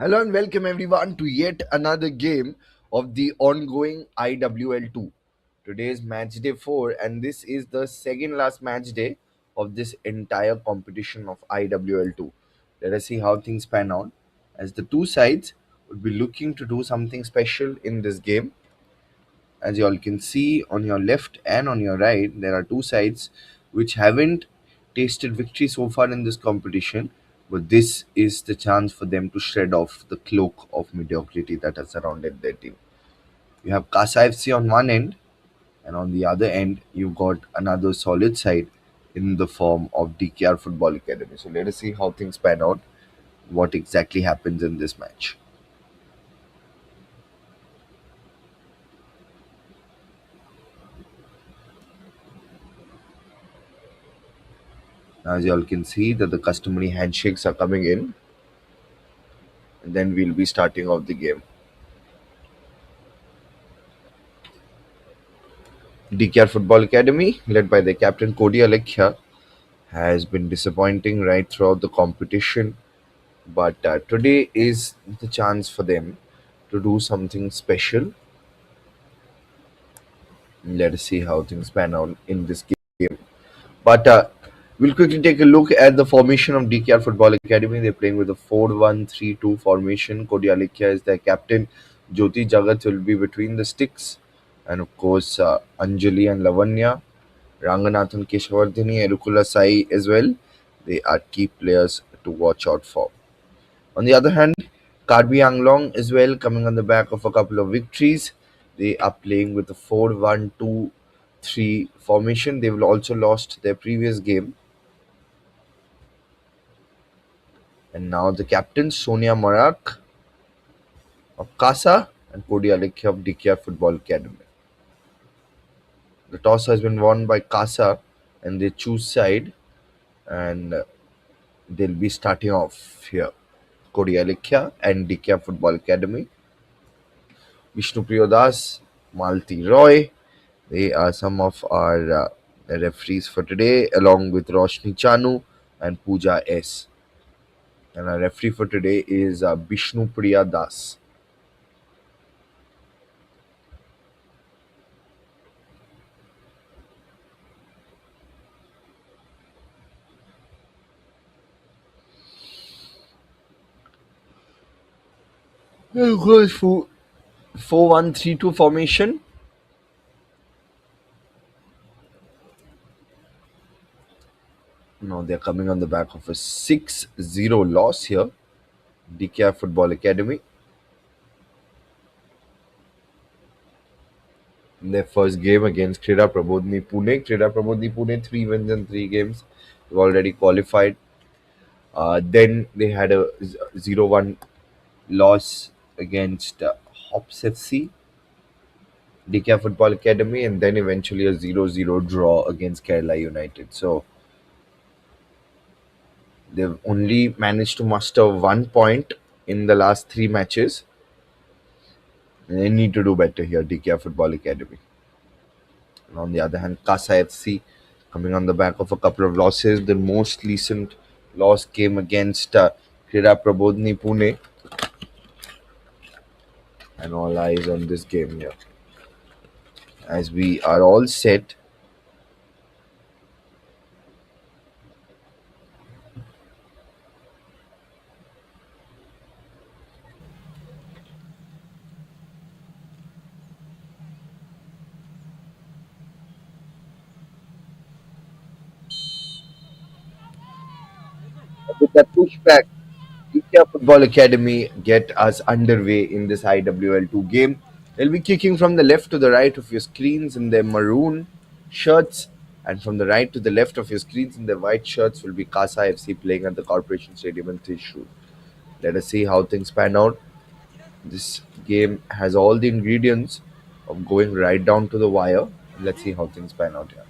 Hello and welcome everyone to yet another game of the ongoing IWL 2. Today is match day 4 and this is the second last match day of this entire competition of IWL 2. Let us see how things pan out as the two sides would be looking to do something special in this game. As you all can see on your left and on your right, there are two sides which haven't tasted victory so far in this competition, but this is the chance for them to shred off the cloak of mediocrity that has surrounded their team. You have Kasa FC on one end, and on the other end, you've got another solid side in the form of DKR Football Academy. So let us see how things pan out, what exactly happens in this match. As you all can see, that the customary handshakes are coming in, and then we'll be starting off the game. DKR Football Academy, led by their captain Cody Alekhya, has been disappointing right throughout the competition. But today is the chance for them to do something special. Let us see how things pan out in this game. But we'll quickly take a look at the formation of DKR Football Academy. They're playing with a 4-1-3-2 formation. Kody Alekhya is their captain. Jyoti Jagat will be between the sticks. And of course, Anjali and Lavanya, Ranganathan Keshwardhini, Erukula Sai as well. They are key players to watch out for. On the other hand, Karbi Anglong as well, coming on the back of a couple of victories. They are playing with a 4-1-2-3 formation. They've also lost their previous game. And now the captains, Sonia Marak of Kasa and Kody Alekhya of DKR Football Academy. The toss has been won by Kasa and they choose side, and they'll be starting off here. Kody Alekhya and DKR Football Academy. Vishnu Priyadas, Malti Roy. They are some of our referees for today, along with Roshni Chanu and Pooja S. And our referee for today is Vishnu Priya Das. Of course, 4-1-3-2 formation. Now they're coming on the back of a 6-0 loss here. DKR Football Academy. In their first game against Krida Prabodhini Pune. Krida Prabodhini Pune, 3 wins in 3 games. They've already qualified. Then they had a 0-1 loss against Hops FC, DKR Football Academy, and then eventually a 0-0 draw against Kerala United. So they've only managed to muster 1 point in the last 3 matches. And they need to do better here, DKR Football Academy. And on the other hand, Kasa FC coming on the back of a couple of losses. The most recent loss came against Krida Prabodhini Pune. And all eyes on this game here. As we are all set, with that pushback, India Football Academy get us underway in this IWL 2 game. They'll be kicking from the left to the right of your screens in their maroon shirts, and from the right to the left of your screens in their white shirts will be Kasa FC playing at the Corporation Stadium in Thrissur. Let us see how things pan out. This game has all the ingredients of going right down to the wire. Let's see how things pan out here.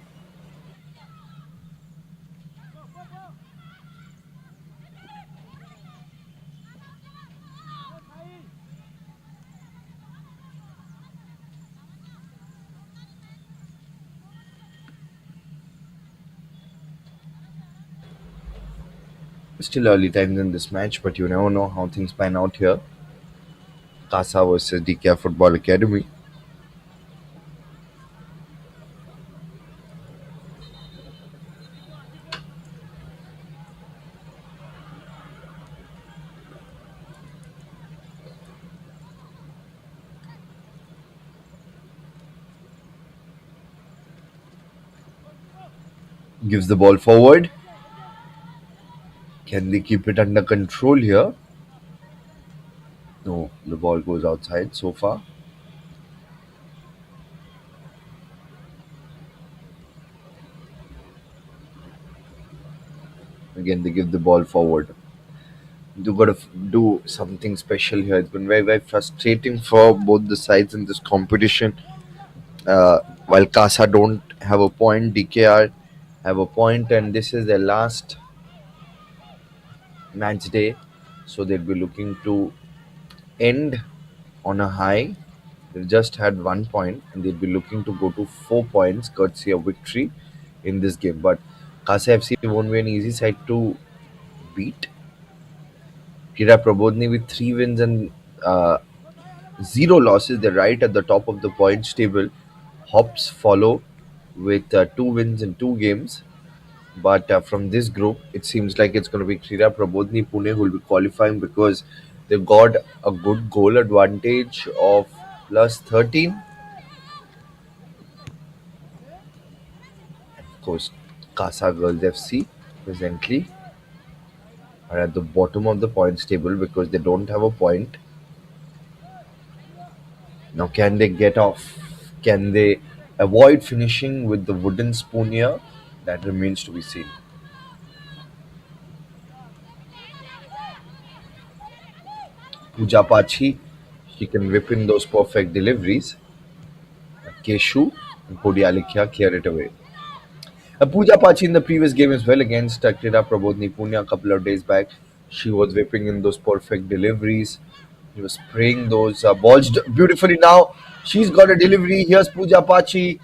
Still early times in this match, but you never know how things pan out here. Kasa versus DKR Football Academy. Gives the ball forward. Can they keep it under control here? No, the ball goes outside so far. Again, they give the ball forward. You got to do something special here. It's been very, very frustrating for both the sides in this competition. While Casa don't have a point, DKR have a point, and this is their last match day, so they'll be looking to end on a high. They've just had 1 point, and they'll be looking to go to 4 points, courtesy of victory in this game. But Kasa FC won't be an easy side to beat. Kira Prabodhni with 3 wins and zero losses. They're right at the top of the points table. Hops follow with 2 wins in 2 games. But from this group, it seems like it's going to be Krira Prabodhni Pune who will be qualifying because they've got a good goal advantage of plus 13. Of course, Kasa Girls FC presently are at the bottom of the points table because they don't have a point. Now, can they get off? Can they avoid finishing with the wooden spoon here? That remains to be seen. Puja Pachi, she can whip in those perfect deliveries. Keshu and Podialikya clear it away. Pooja Pachi in the previous game as well against Krida Prabodhni Punya a couple of days back. She was whipping in those perfect deliveries. He was spraying those balls beautifully. Now she's got a delivery. Here's Pooja Pachi,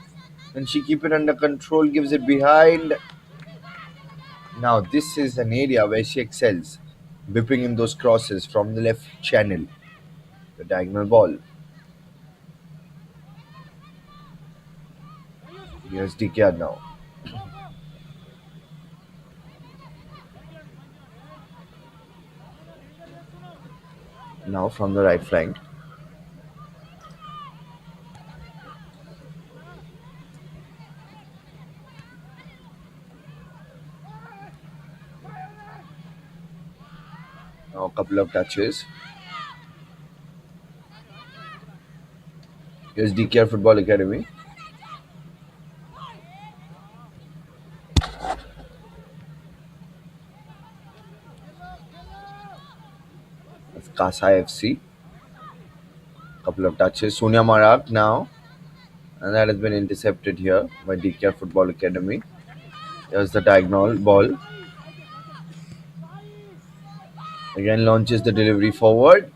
and she keep it under control, gives it behind. Now this is an area where she excels, whipping in those crosses from the left channel, the diagonal ball. Here's DKR now. Now from the right flank. Now a couple of touches. Here's DKR Football Academy. That's Kasa FC. Couple of touches. Sonia Marak now. And that has been intercepted here by DKR Football Academy. Here's the diagonal ball. Again launches the delivery forward.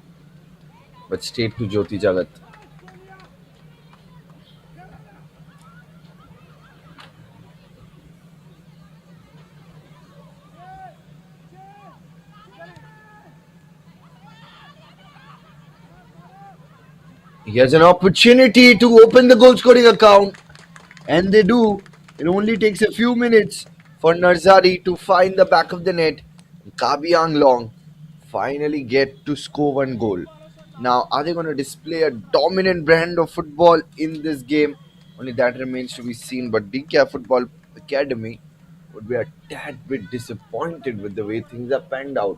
But straight to Jyoti Jagat. Here's an opportunity to open the goal scoring account. And they do. It only takes a few minutes for Narzari to find the back of the net. Kabiang Long finally get to score one goal. Now, are they going to display a dominant brand of football in this game? Only that remains to be seen. But DKR Football Academy would be a tad bit disappointed with the way things are panned out.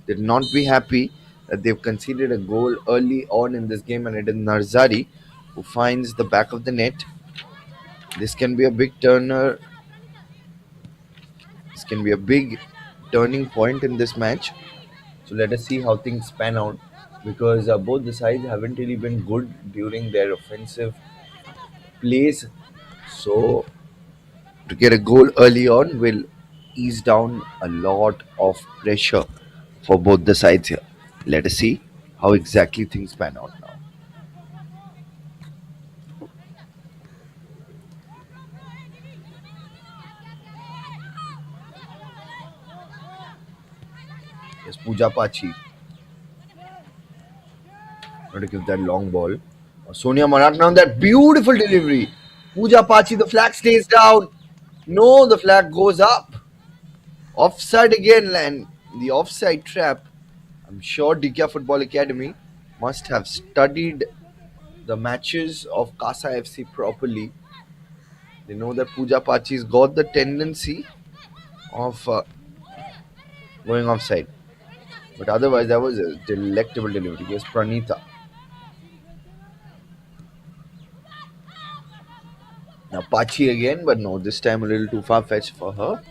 They'll not be happy that they've conceded a goal early on in this game, and it is Narzari who finds the back of the net. This can be a big turner. This can be a big turning point in this match. So let us see how things pan out because both the sides haven't really been good during their offensive plays. So to get a goal early on will ease down a lot of pressure for both the sides here. Let us see how exactly things pan out now. It's Pooja Pachi. Trying to give that long ball. Sonia Marak now that beautiful delivery. Pooja Pachi, the flag stays down. No, the flag goes up. Offside again, and the offside trap. I'm sure DKR Football Academy must have studied the matches of Kasa FC properly. They know that Pooja Pachi's got the tendency of going offside. But otherwise, that was a delectable delivery. Yes, Pranita. Now Pachi again, but no, this time a little too far fetched for her.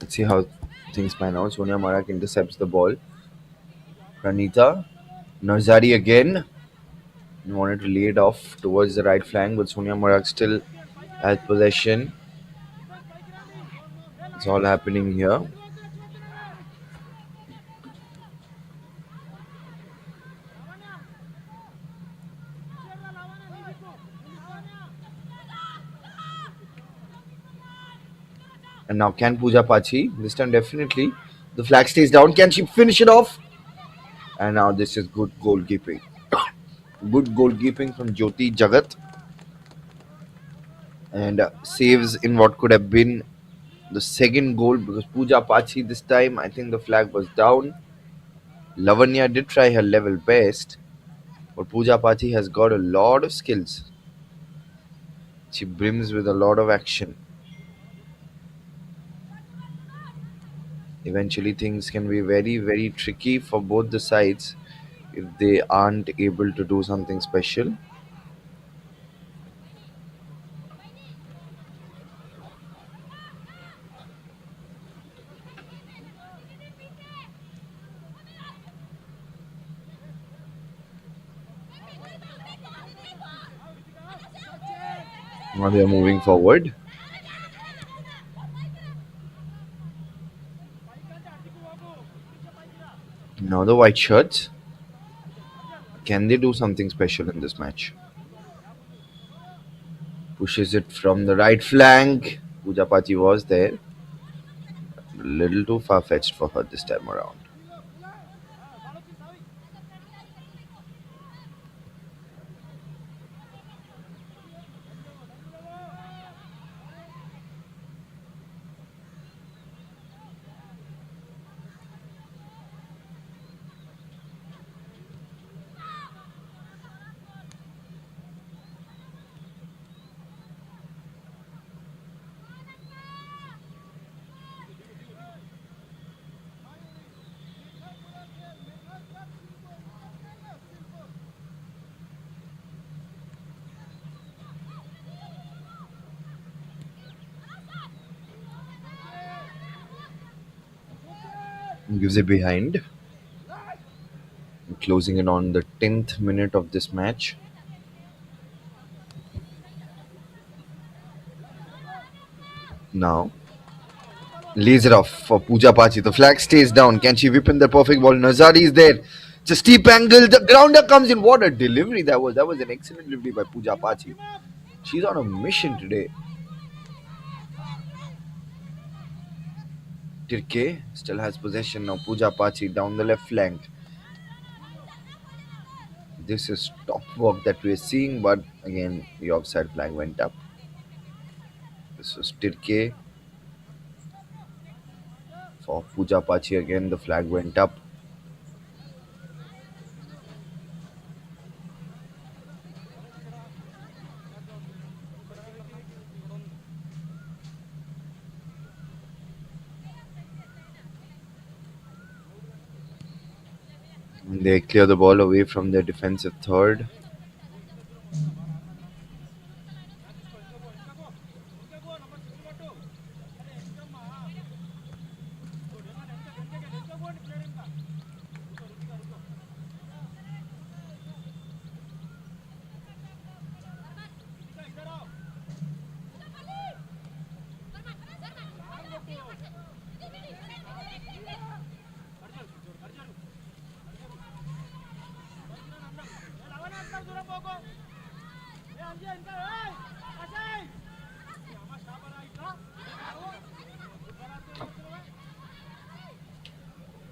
Let's see how things pan out. Sonia Marak intercepts the ball. Pranita. Narzari again. Wanted to lay it off towards the right flank, but Sonia Marak still has possession. It's all happening here. And now can Pooja Pachi? This time definitely. The flag stays down. Can she finish it off? And now this is good goalkeeping. Good goalkeeping from Jyoti Jagat. And saves in what could have been the second goal because Pooja Pachi this time, I think the flag was down. Lavanya did try her level best, but Pooja Pachi has got a lot of skills. She brims with a lot of action. Eventually, things can be very, very tricky for both the sides if they aren't able to do something special. Now they are moving forward. Now the white shirts. Can they do something special in this match? Pushes it from the right flank. Pooja Pachi was there. A little too far fetched for her this time around. Gives it behind. Closing in on the 10th minute of this match. Now, lays it off for Pooja Pachi. The flag stays down. Can she whip in the perfect ball? Narzari is there. It's a steep angle. The grounder comes in. What a delivery that was. That was an excellent delivery by Pooja Pachi. She's on a mission today. Tirke still has possession now. Pooja Pachi down the left flank. This is top work that we're seeing, but again, the offside flag went up. This was Tirke for Pooja Pachi again. The flag went up. They clear the ball away from their defensive third.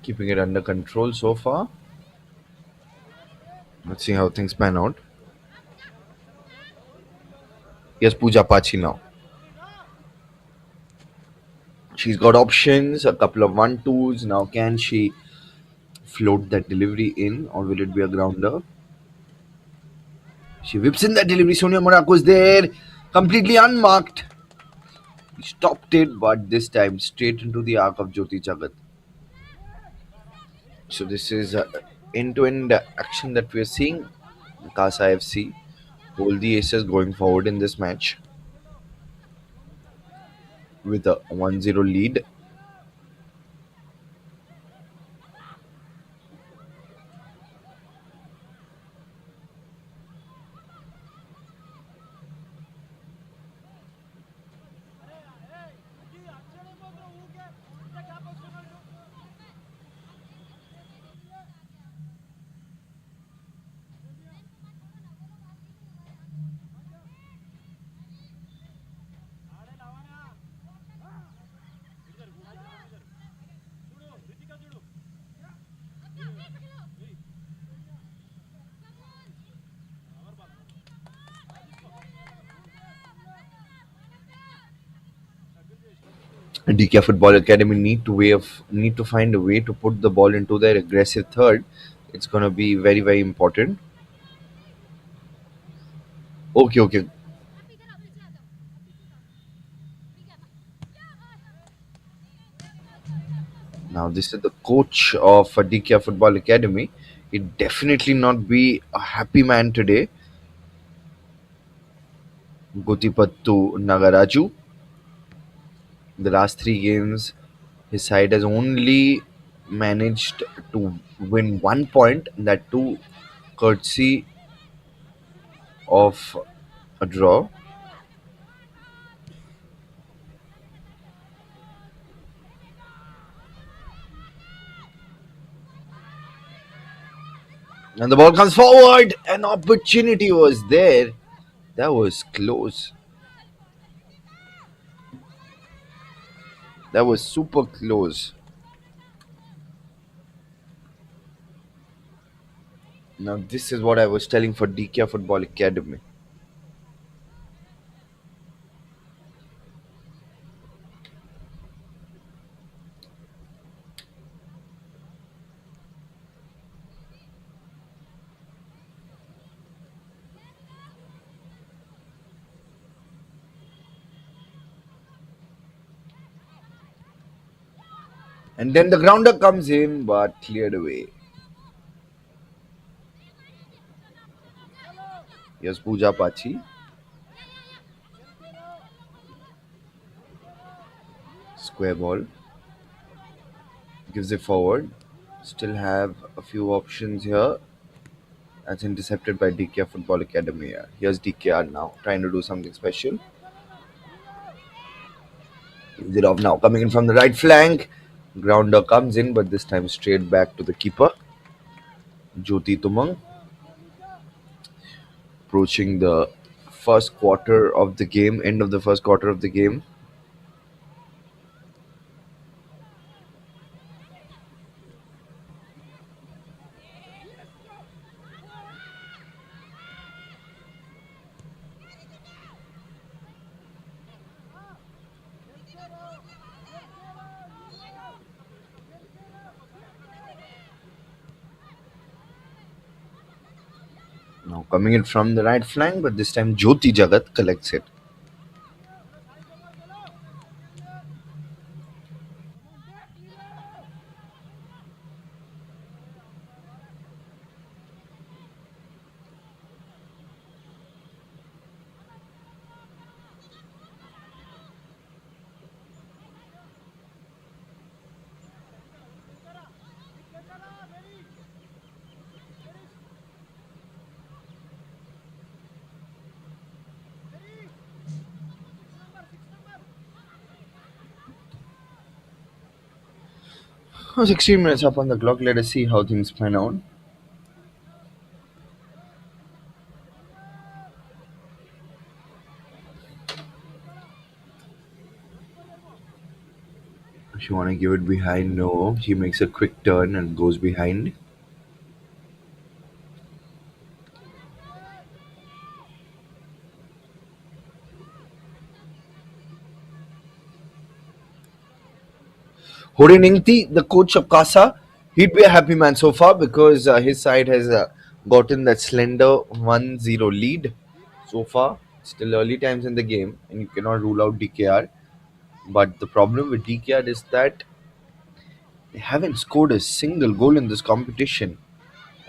Keeping it under control so far. Let's see how things pan out. Here's Pooja Pachi now. She's got options, a couple of one twos. Now, can she float that delivery in, or will it be a grounder? She whips in that delivery. Sonia Morocco's there, completely unmarked. He stopped it, but this time straight into the arc of Jyoti Jagat. So this is end-to-end action that we are seeing. Kasa FC hold the aces going forward in this match with a 1-0 lead. DKR Football Academy need to find a way to put the ball into their aggressive third. It's gonna be very very important. Okay, okay. Now this is the coach of DKR Football Academy. He'd definitely not be a happy man today. Gotipattu Nagaraju. The last three games, his side has only managed to win 1 point, that too courtesy of a draw. And the ball comes forward. An opportunity was there. That was close. That was super close. Now, this is what I was telling for DKR Football Academy. And then the grounder comes in but cleared away. Here's Pooja Pachi. Square ball. Gives it forward. Still have a few options here. That's intercepted by DKR Football Academy. Yeah. Here's DKR now, trying to do something special. Gives it off now. Coming in from the right flank. Grounder comes in, but this time straight back to the keeper. Jyoti Tumang. Approaching the first quarter of the game, end of the first quarter of the game. Now coming in from the right flank, but this time Jyoti Jagat collects it. Oh, 16 minutes up on the clock. Let us see how things pan out. She want to give it behind. No, he makes a quick turn and goes behind. Horiningti, the coach of Kasa, he'd be a happy man so far because his side has gotten that slender 1-0 lead so far. Still early times in the game, and you cannot rule out DKR. But the problem with DKR is that they haven't scored a single goal in this competition,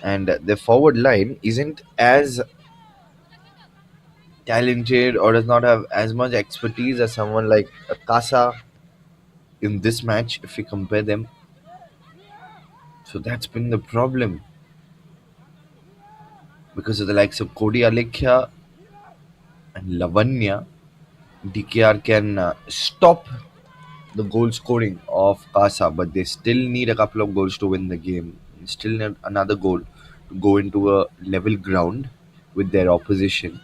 and their forward line isn't as talented or does not have as much expertise as someone like Kasa in this match if we compare them. So that's been the problem because of the likes of Cody Alekhya and Lavanya. DKR can stop the goal scoring of Kasa, but they still need a couple of goals to win the game. Still need another goal to go into a level ground with their opposition.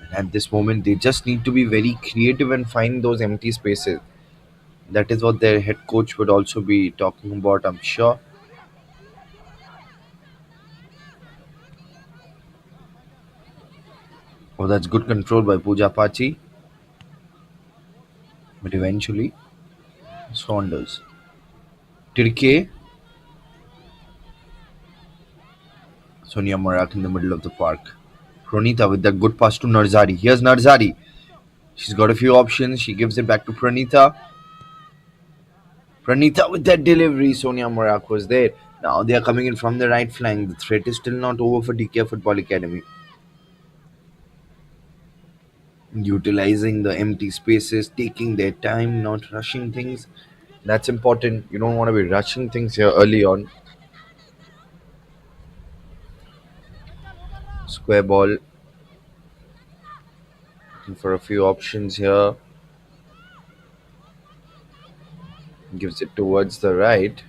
And at this moment, they just need to be very creative and find those empty spaces. That is what their head coach would also be talking about, I'm sure. Oh, that's good control by Pooja Pachi, but eventually, Saunders. Tirke, Sonia Marak in the middle of the park. Pranita with that good pass to Narzari. Here's Narzari. She's got a few options. She gives it back to Pranita. Pranita with that delivery. Sonia Marak was there. Now they are coming in from the right flank. The threat is still not over for DKR Football Academy. Utilizing the empty spaces, taking their time, not rushing things. That's important. You don't want to be rushing things here early on. Square ball. Looking for a few options here. Gives it towards the right.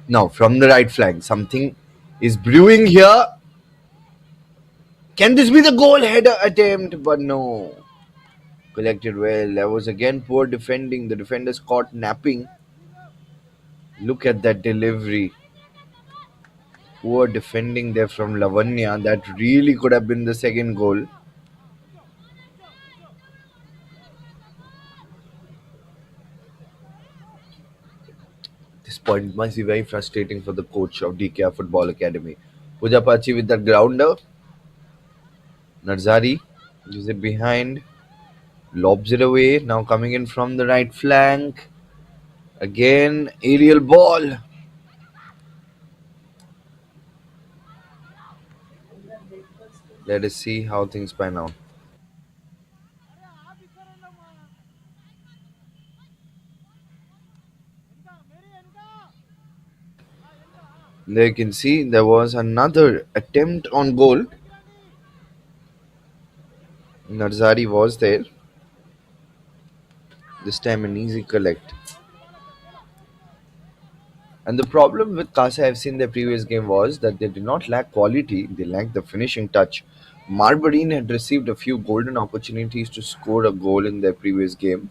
Now from the right flank, something is brewing here. Can this be the goal header attempt? But no. Collected well. There was again poor defending. The defenders caught napping. Look at that delivery. Poor defending there from Lavanya. That really could have been the second goal. This point must be very frustrating for the coach of DKR Football Academy. Pujapachi with that grounder. Narzari gives it behind. Lobs it away. Now coming in from the right flank. Again, aerial ball. Let us see how things pan out. There you can see there was another attempt on goal. Narzari was there. This time an easy collect. And the problem with Kasa FC in their previous game was that they did not lack quality, they lacked the finishing touch. Marbarine had received a few golden opportunities to score a goal in their previous game,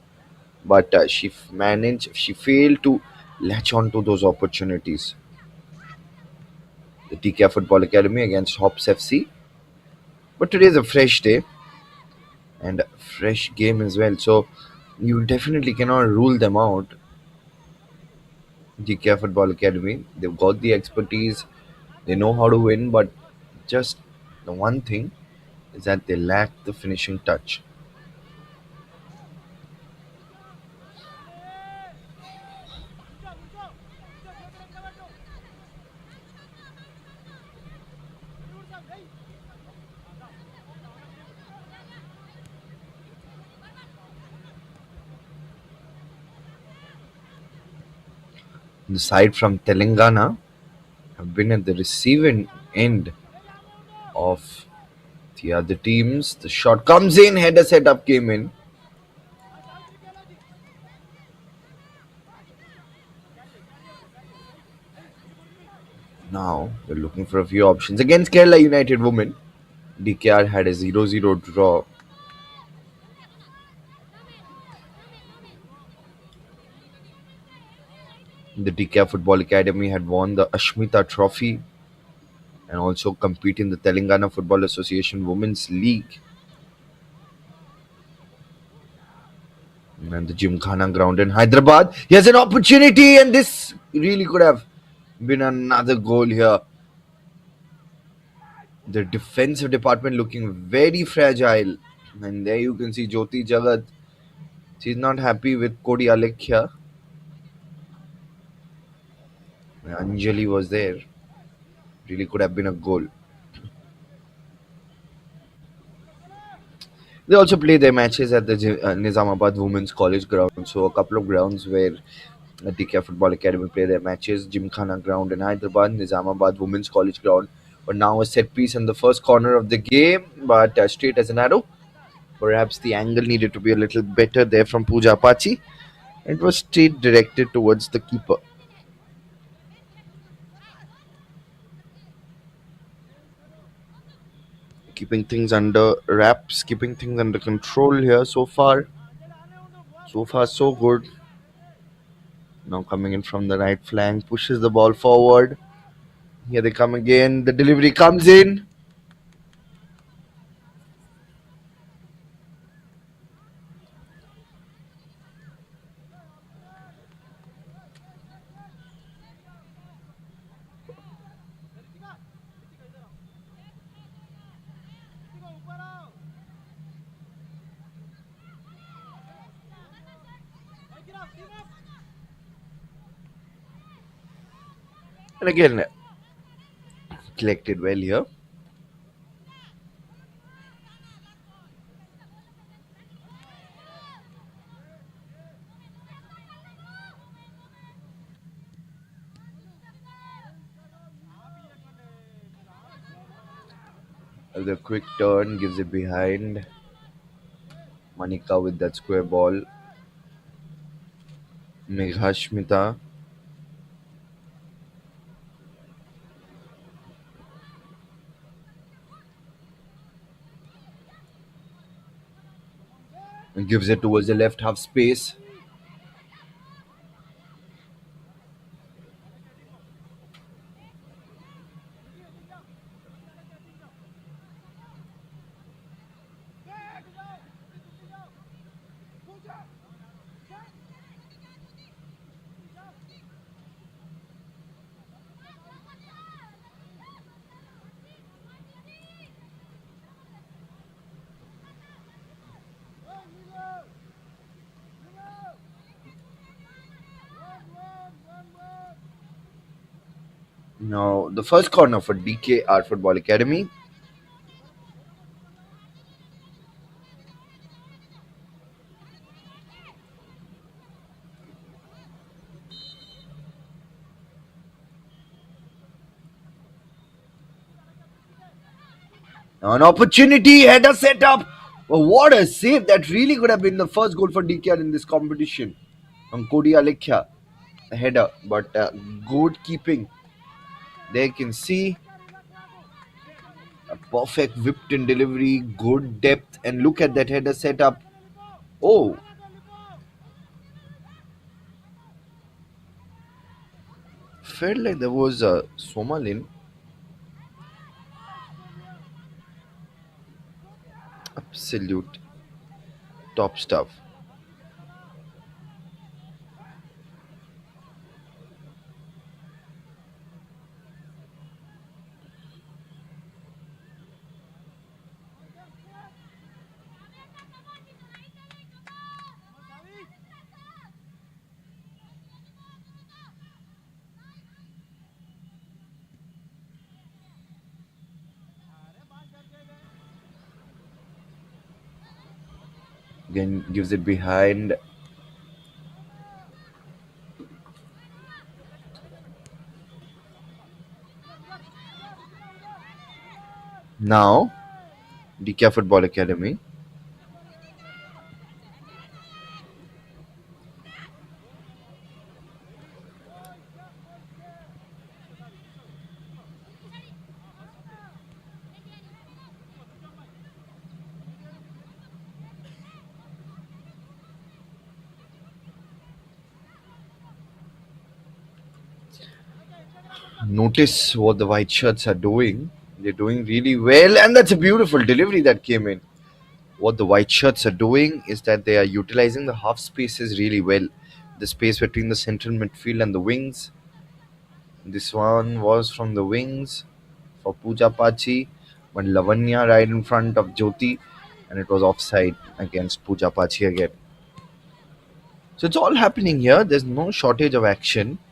but she failed to latch on to those opportunities. The TK Football Academy against Hops FC. But today is a fresh day and a fresh game as well, so you definitely cannot rule them out. DKR Football Academy. They've got the expertise, they know how to win, but just the one thing is that they lack the finishing touch. The side from Telangana have been at the receiving end of The other teams, the shot comes in, header setup came in. Now they're looking for a few options against Kerala United women. DKR had a 0-0 draw. The DKR Football Academy had won the Ashmita Trophy and also compete in the Telangana Football Association Women's League. And the Gymkhana ground in Hyderabad. He has an opportunity, and this really could have been another goal here. The defensive department looking very fragile. And there you can see Jyoti Jagat. She's not happy with Kodi Alekhya. Anjali was there. Really could have been a goal. They also play their matches at the Nizamabad Women's College ground. So a couple of grounds where DKR Football Academy play their matches. Gymkhana ground in Hyderabad, Nizamabad Women's College ground. But now a set piece in the first corner of the game, but straight as an arrow. Perhaps the angle needed to be a little better there from Pooja Apache. It was straight directed towards the keeper. Keeping things under wraps, keeping things under control here so far. So far, so good. Now coming in from the right flank, pushes the ball forward. Here they come again. The delivery comes in. And again, collected well here. The quick turn gives it behind. Manika with that square ball. Meghashmita. And gives it towards the left half space. Now, the first corner for DKR Football Academy. Now an opportunity, header set up. Oh, what a save! That really could have been the first goal for DKR in this competition. From Kodi Alekhya, a header, but good keeping. There you can see a perfect whipped in delivery, good depth, and look at that header setup. Oh, felt like there was a Somalin. Absolute top stuff. Again, gives it behind. Now, DKR Football Academy. Notice what the white shirts are doing. They're doing really well, and that's a beautiful delivery that came in. What the white shirts are doing is that they are utilizing the half spaces really well. The space between the central midfield and the wings. This one was from the wings for Pooja Pachi, but Lavanya right in front of Jyoti, and it was offside against Pooja Pachi again. So it's all happening here. There's no shortage of action. –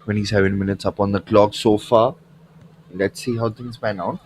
27 minutes up on the clock so far. Let's see how things pan out.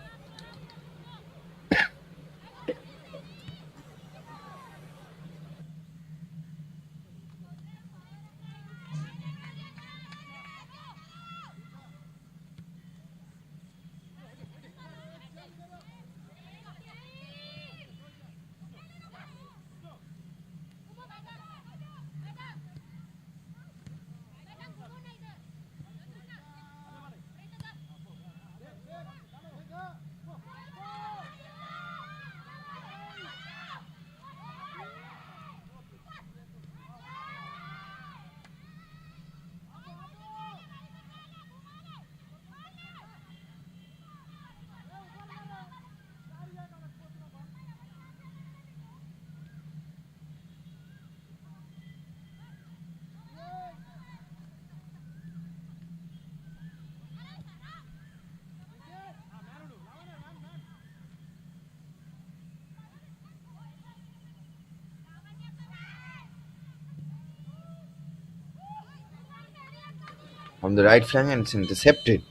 On the right flank, and it's intercepted.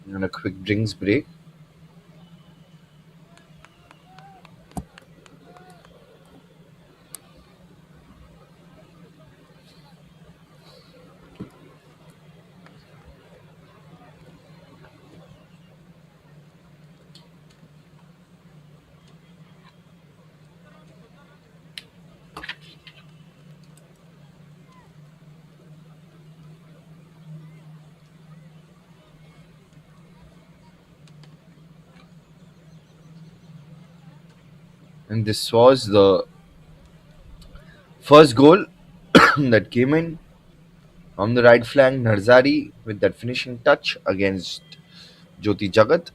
And a quick drinks break. And this was the first goal that came in on the right flank. Narzari with that finishing touch against Jyoti Jagat.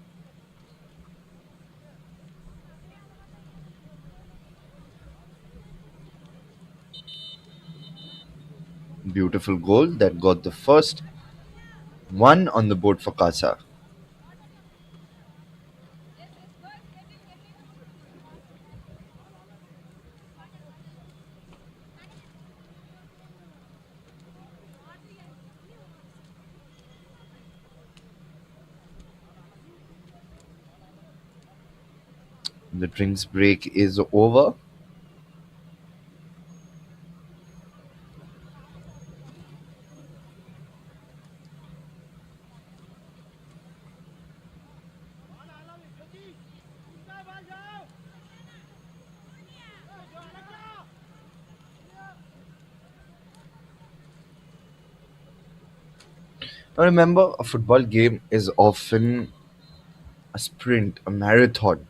Beautiful goal that got the first one on the board for Kasa. The drinks break is over. Now remember, a football game is often a sprint, a marathon.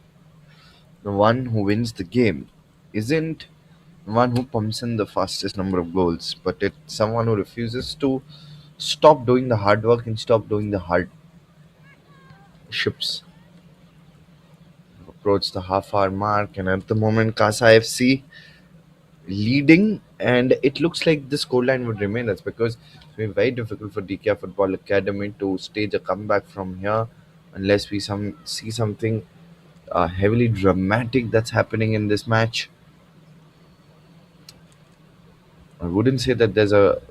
The one who wins the game isn't the one who pumps in the fastest number of goals, but it's someone who refuses to stop doing the hard work and stop doing the hardships. Approach the half hour mark, and at the moment, Kasa FC leading, and it looks like the scoreline would remain. That's because it's been very difficult for DKR Football Academy to stage a comeback from here, unless we see something heavily dramatic that's happening in this match. I wouldn't say that there's a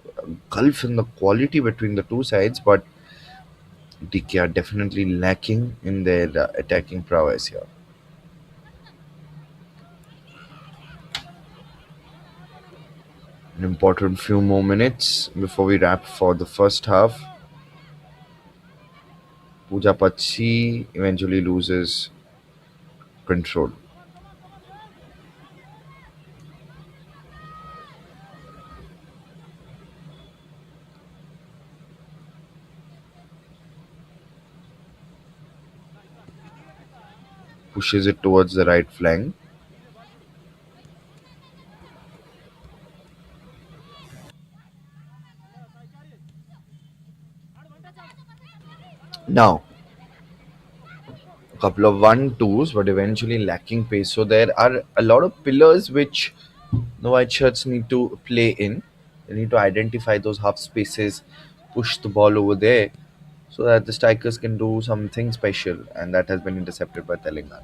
gulf in the quality between the two sides, but DK are definitely lacking in their attacking prowess here. An important few more minutes before we wrap for the first half. Puja Pachi eventually loses control, pushes it towards the right flank. Now, a couple of 1-2s, but eventually lacking pace. So there are a lot of pillars which the white shirts need to play in. They need to identify those half spaces, push the ball over there, so that the strikers can do something special, and that has been intercepted by Telangana.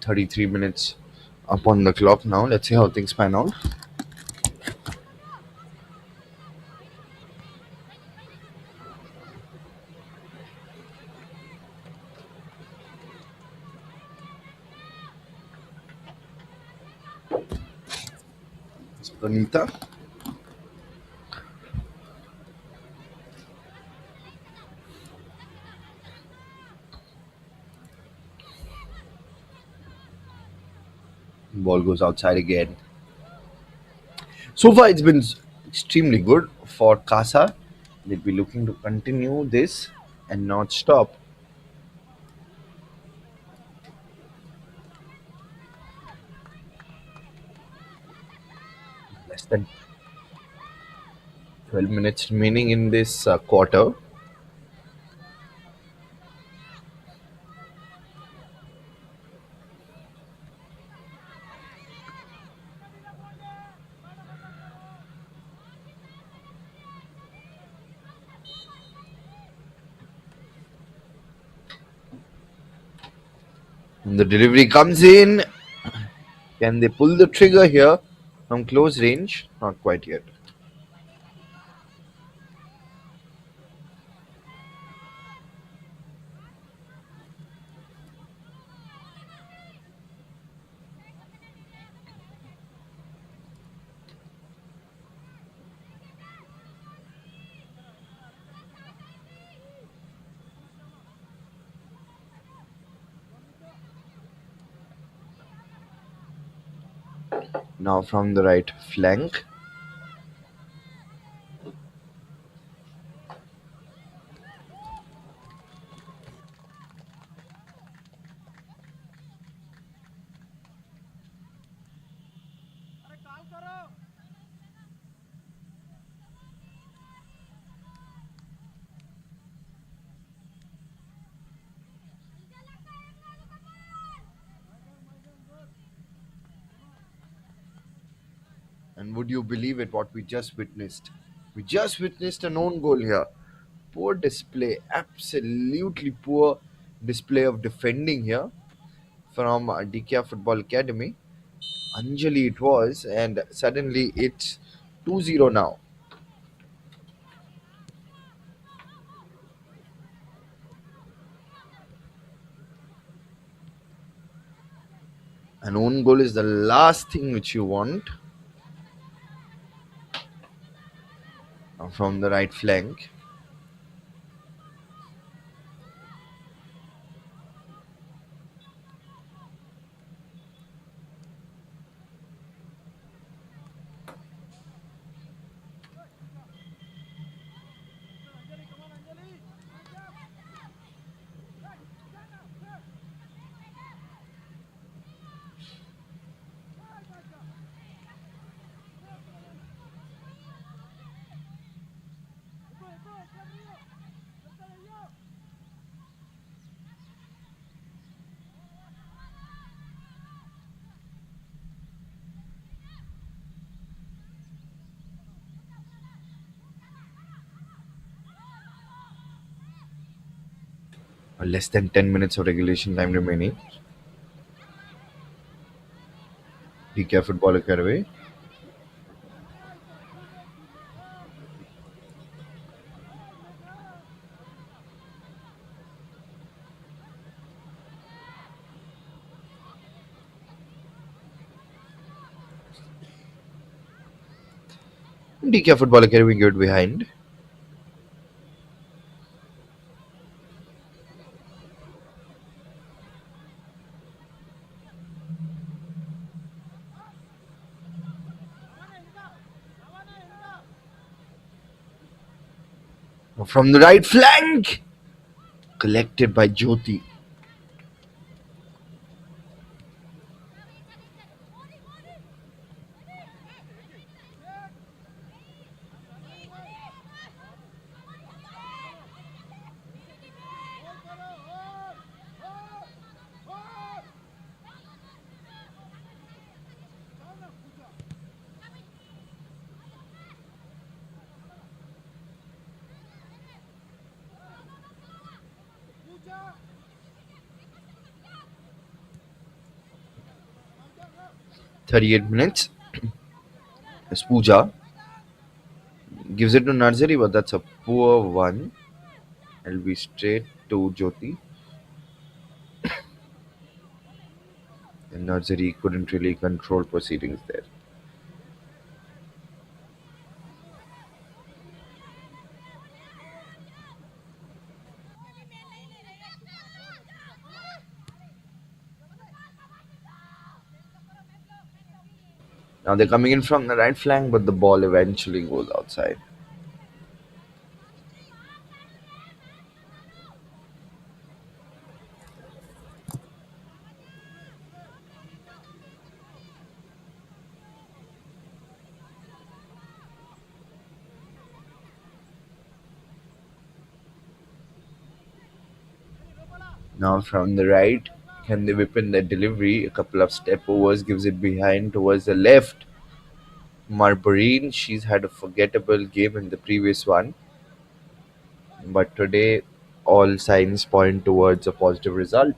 33 minutes up on the clock now. Let's see how things pan out. Pranita. Ball goes outside again. So far, it's been extremely good for Kasa. They'll be looking to continue this and not stop. Less than 12 minutes remaining in this quarter. And the delivery comes in. Can they pull the trigger here from close range? Not quite yet. Now from the right flank. And would you believe it, what we just witnessed? We just witnessed an own goal here. Poor display, absolutely poor display of defending here from DKR Football Academy. Anjali it was, and suddenly it's 2-0 now. An own goal is the last thing which you want from the right flank. Less than 10 minutes of regulation time remaining. DKR Football Academy. DKR Football Academy good behind. From the right flank. Collected by Jyoti. 38 minutes. As Pooja gives it to Narzari, but that's a poor one. It'll be straight to Jyoti. And Narzari couldn't really control proceedings there. Now they're coming in from the right flank, but the ball eventually goes outside. Now from the right, can they whip in their delivery? A couple of step overs gives it behind towards the left. Marborine, she's had a forgettable game in the previous one, but today all signs point towards a positive result.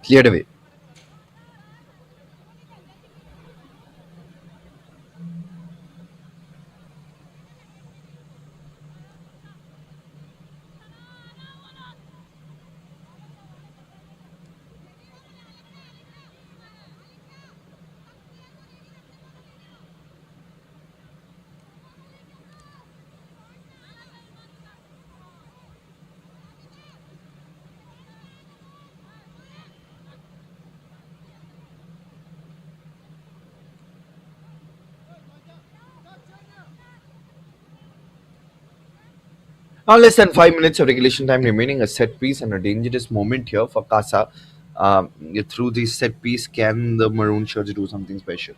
Cleared away. Now less than 5 minutes of regulation time remaining, a set piece and a dangerous moment here for Kasa. Through this set piece, can the Maroon Shirts do something special?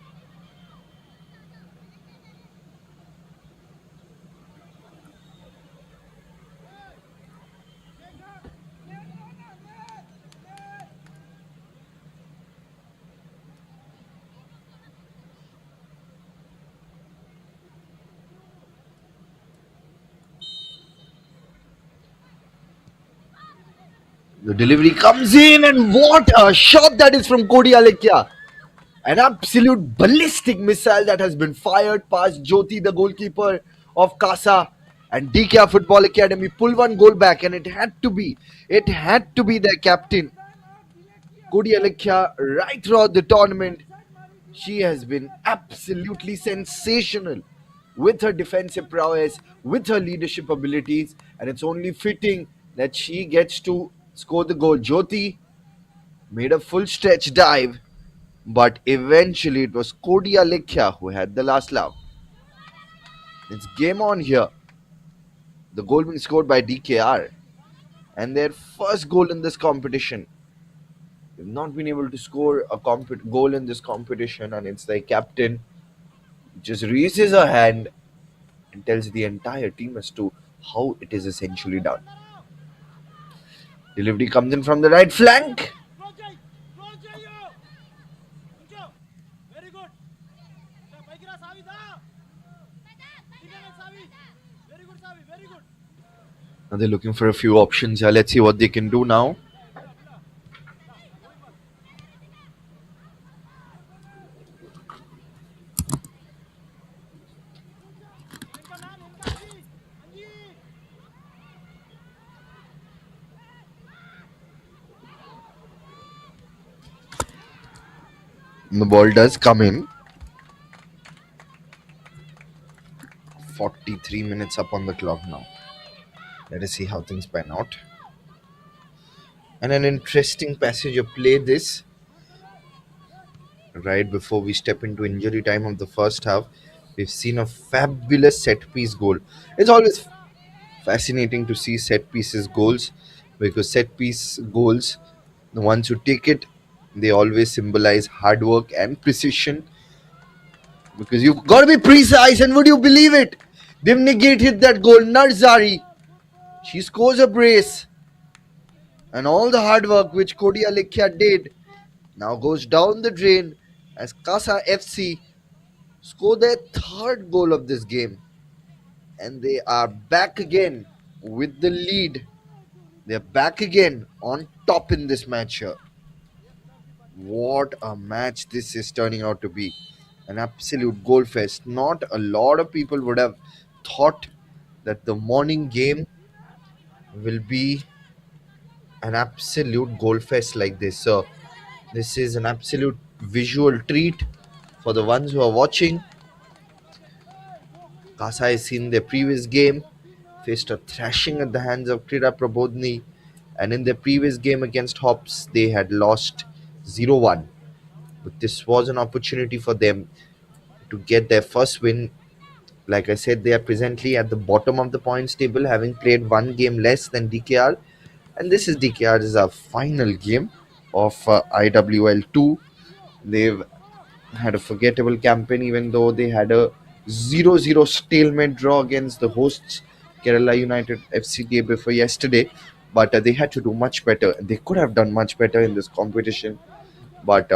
The delivery comes in, and what a shot that is from Cody Alekia! An absolute ballistic missile that has been fired past Jyoti, the goalkeeper of Kasa. And DKR Football Academy pull one goal back, and it had to be their captain, Cody Alekia, right throughout the tournament. She has been absolutely sensational with her defensive prowess, with her leadership abilities, and it's only fitting that she gets to score the goal. Jyoti made a full stretch dive, but eventually it was Cody Alekia who had the last laugh. It's game on here. The goal being scored by DKR, and their first goal in this competition. They've not been able to score a goal in this competition, and it's their captain just raises her hand and tells the entire team as to how it is essentially done. Delivery comes in from the right flank. Now they're looking for a few options here. Let's see what they can do now. And the ball does come in. 43 minutes up on the clock now. Let us see how things pan out. And an interesting passage of play this right before we step into injury time of the first half. We've seen a fabulous set piece goal. It's always fascinating to see set pieces goals because set piece goals, the ones who take it, they always symbolize hard work and precision because you've got to be precise. And would you believe it? They've negated that goal. Narzari, she scores a brace, and all the hard work which Kodia Lekhya did now goes down the drain as Kasa FC score their third goal of this game, and they are back again with the lead. They're back again on top in this match here. What a match this is turning out to be. An absolute goal fest. Not a lot of people would have thought that the morning game will be an absolute goal fest like this. So, this is an absolute visual treat for the ones who are watching. Kasa has seen their previous game, faced a thrashing at the hands of Krida Prabodhni, and in their previous game against Hops, they had lost 0-1. But this was an opportunity for them to get their first win. Like I said, they are presently at the bottom of the points table, having played one game less than DKR. And this is DKR's final game of IWL 2. They've had a forgettable campaign, even though they had a 0-0 stalemate draw against the hosts, Kerala United FC, day before yesterday. But they had to do much better. They could have done much better in this competition. But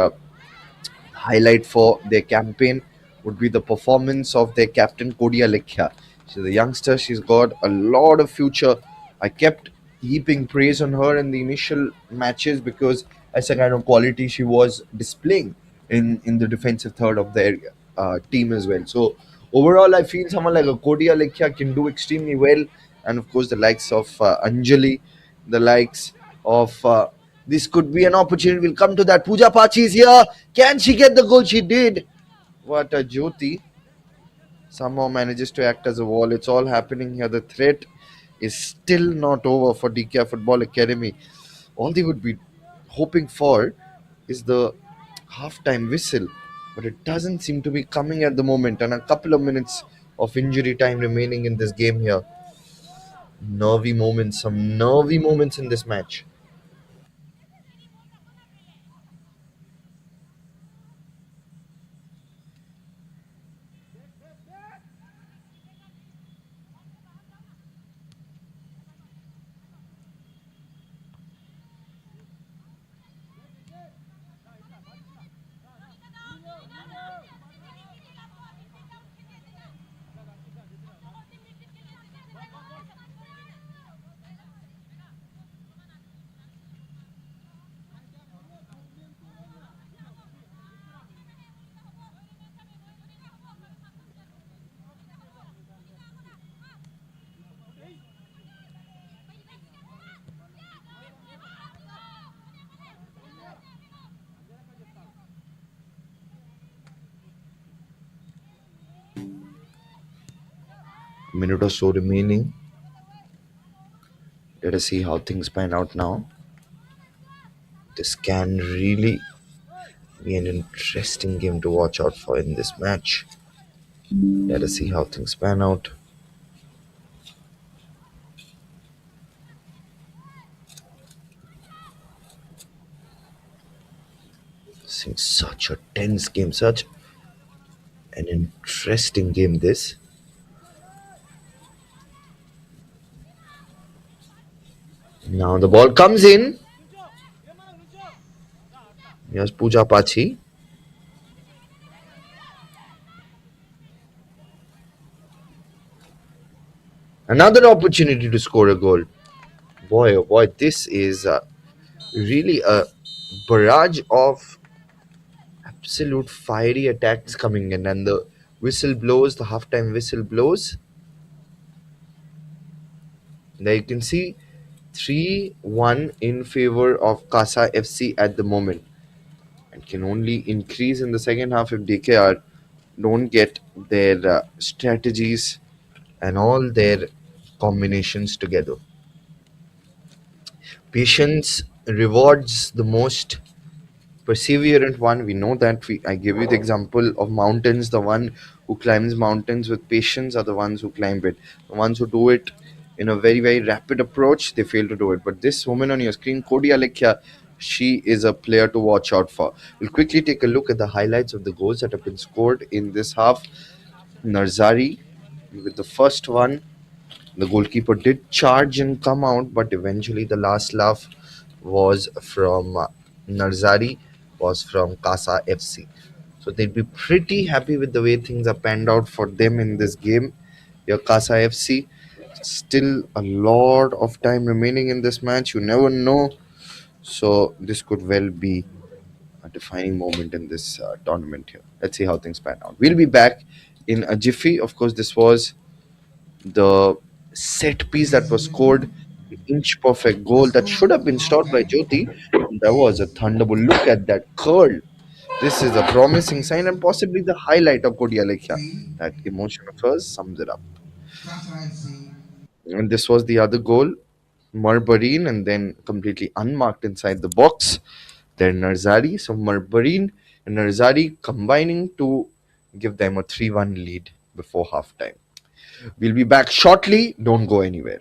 highlight for their campaign would be the performance of their captain Kodia Lekhya. She's a youngster. She's got a lot of future. I kept heaping praise on her in the initial matches because as a kind of quality she was displaying in the defensive third of their team as well. So overall, I feel someone like a Kodia Lekhya can do extremely well, and of course the likes of Anjali, the likes of this could be an opportunity. We'll come to that. Pooja Pachi is here. Can she get the goal? She did. What a Jyoti somehow manages to act as a wall. It's all happening here. The threat is still not over for DKR Football Academy. All they would be hoping for is the halftime whistle, but it doesn't seem to be coming at the moment. And a couple of minutes of injury time remaining in this game here. Nervy moments, some nervy moments in this match. A minute or so remaining. Let us see how things pan out now. This can really be an interesting game to watch out for in this match. Let us see how things pan out. Seeing such a tense game, such an interesting game. This now the ball comes in. Here's Pooja Pachi. Another opportunity to score a goal. Boy, oh boy, this is really a barrage of absolute fiery attacks coming in, and the whistle blows, the halftime whistle blows. There you can see 3-1 in favor of Kasa FC at the moment, and can only increase in the second half if DKR don't get their strategies and all their combinations together. Patience rewards the most perseverant one. We know that. I give you the example of mountains. The one who climbs mountains with patience are the ones who climb it. The ones who do it in a very, very rapid approach, they fail to do it. But this woman on your screen, Kodi Alekhya, she is a player to watch out for. We'll quickly take a look at the highlights of the goals that have been scored in this half. Narzari with the first one. The goalkeeper did charge and come out, but eventually the last laugh was from Narzari, was from Kasa FC. So they'd be pretty happy with the way things are panned out for them in this game. Your Kasa FC, still a lot of time remaining in this match. You never know. So this could well be a defining moment in this tournament here. Let's see how things pan out. We'll be back in a jiffy. Of course, this was the set piece that was scored, the inch perfect goal that should have been stopped by Jyoti. That was a thunderbolt. Look at that curl. This is a promising sign and possibly the highlight of Kodi Alekhya. That emotion of hers sums it up. And this was the other goal, Marbarine, and then completely unmarked inside the box. Then Narzari. So Marbarine and Narzari combining to give them a 3-1 lead before halftime. We'll be back shortly. Don't go anywhere.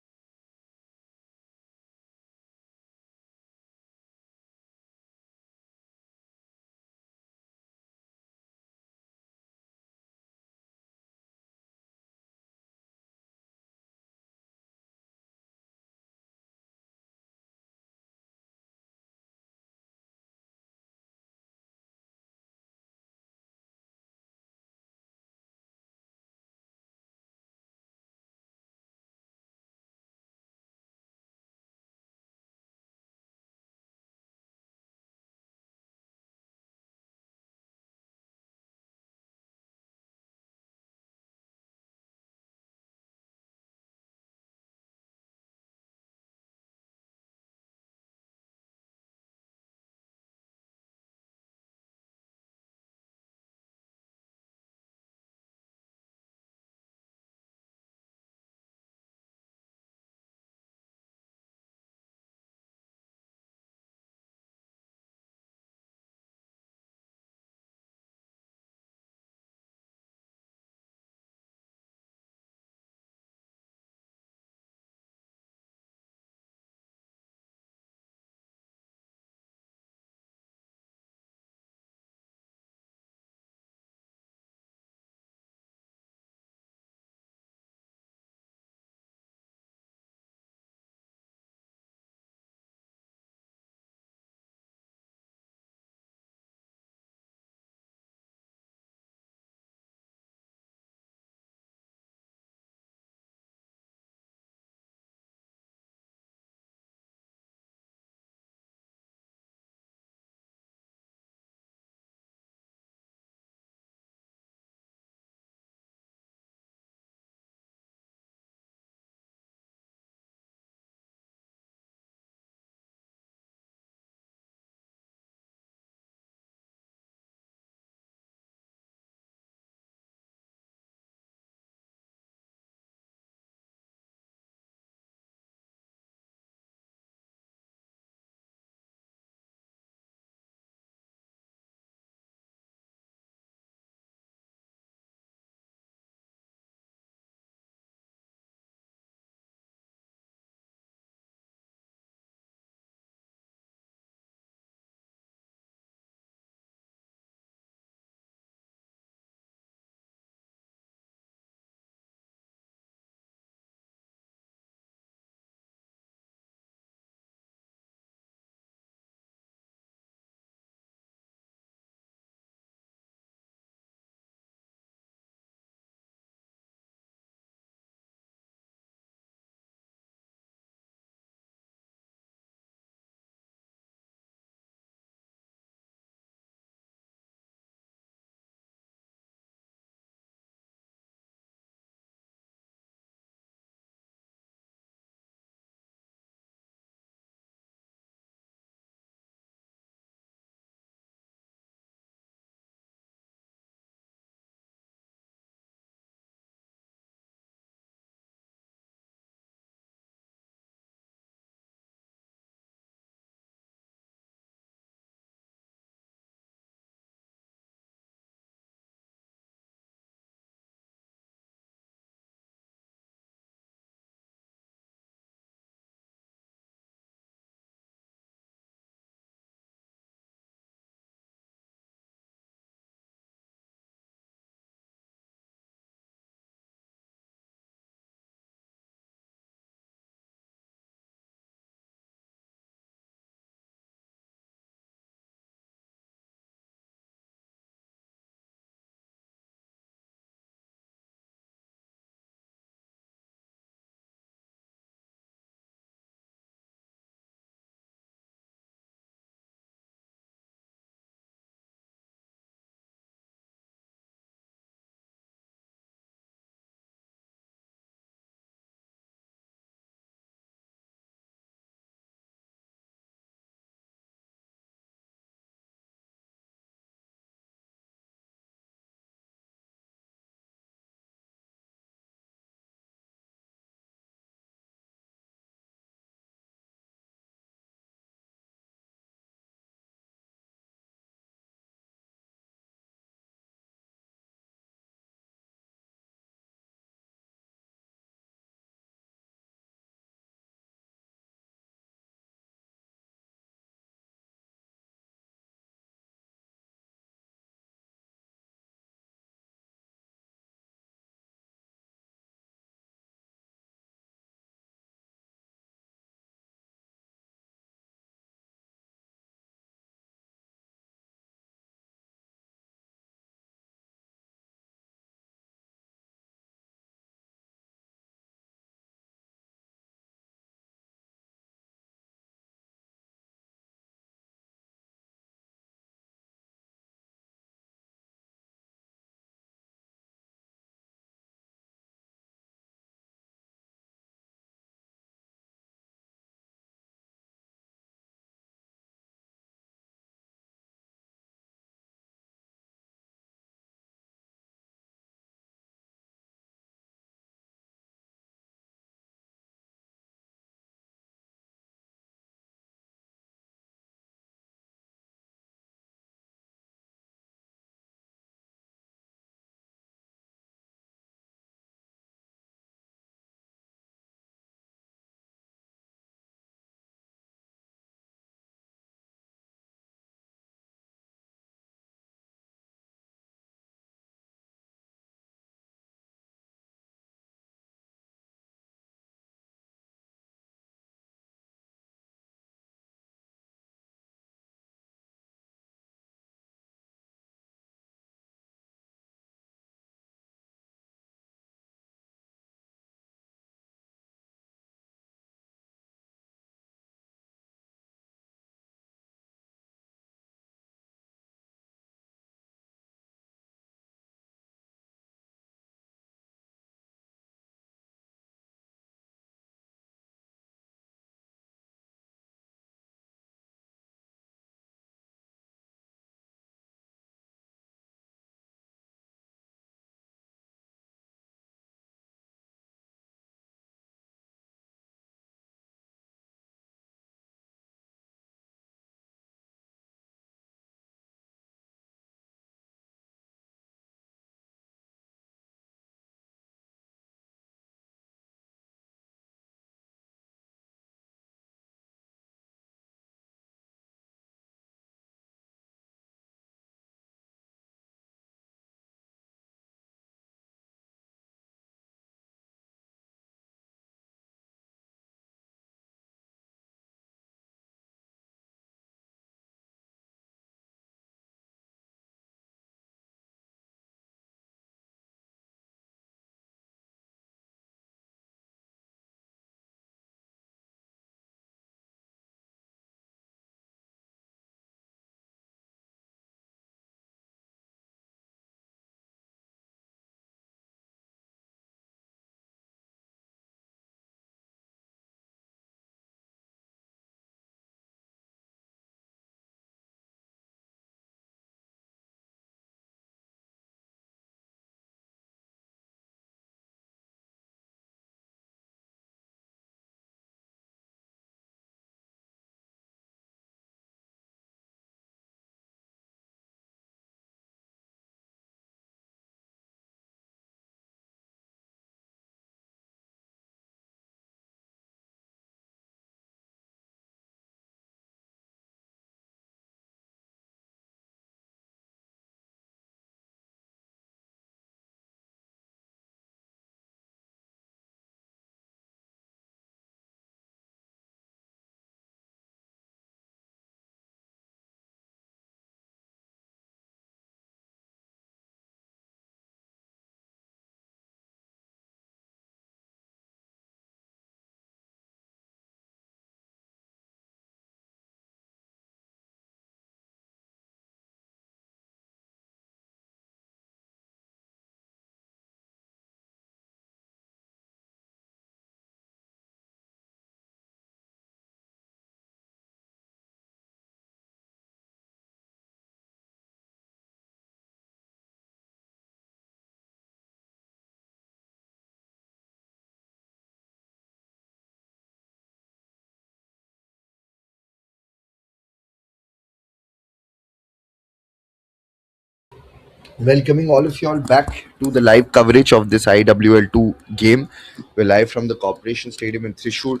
Welcoming all of you all back to the live coverage of this IWL2 game. We're live from the Corporation Stadium in Thrissur.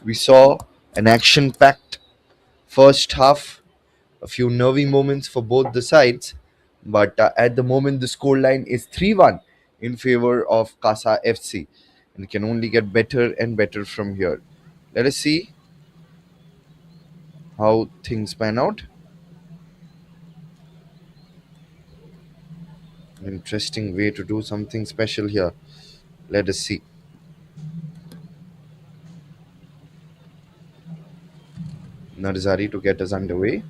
We saw an action packed first half, a few nervy moments for both the sides, but at the moment, the scoreline is 3-1 in favor of Kasa FC, and it can only get better and better from here. Let us see how things pan out. An interesting way to do something special here. Let us see. Narzari to get us underway.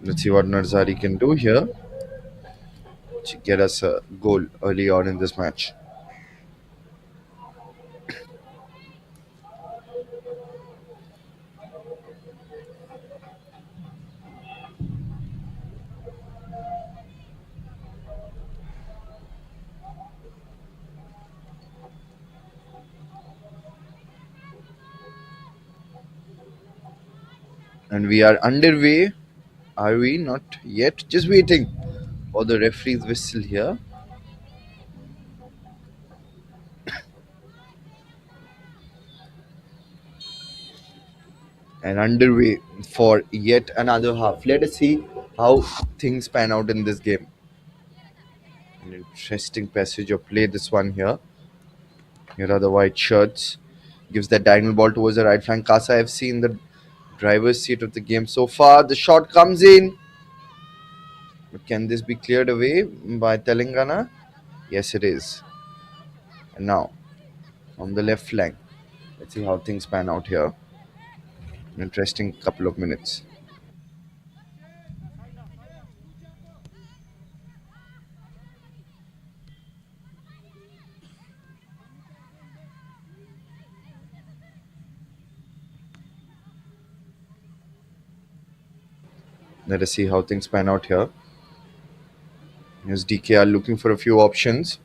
Let's see what Narzari can do here to get us a goal early on in this match. And we are underway. Are we not yet? Just waiting for the referee's whistle here. And underway for yet another half. Let us see how things pan out in this game. An interesting passage of play, this one here. Here are the white shirts. Gives that diagonal ball towards the right flank. Kasa FC in the driver's seat of the game so far. The shot comes in. But can this be cleared away by Telangana? Yes, it is. And now, on the left flank, let's see how things pan out here. An interesting couple of minutes. Let us see how things pan out here. Here's DKR looking for a few options.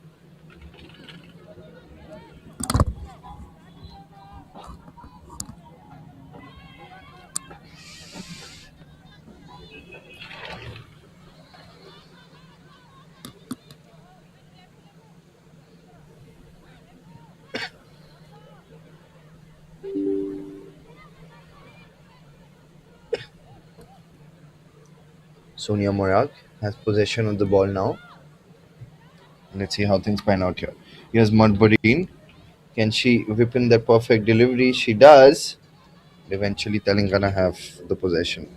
Sonia Morag has possession of the ball now. Let's see how things pan out here. Here's Mudburin. Can she whip in that perfect delivery? She does. Eventually, Telangana have the possession.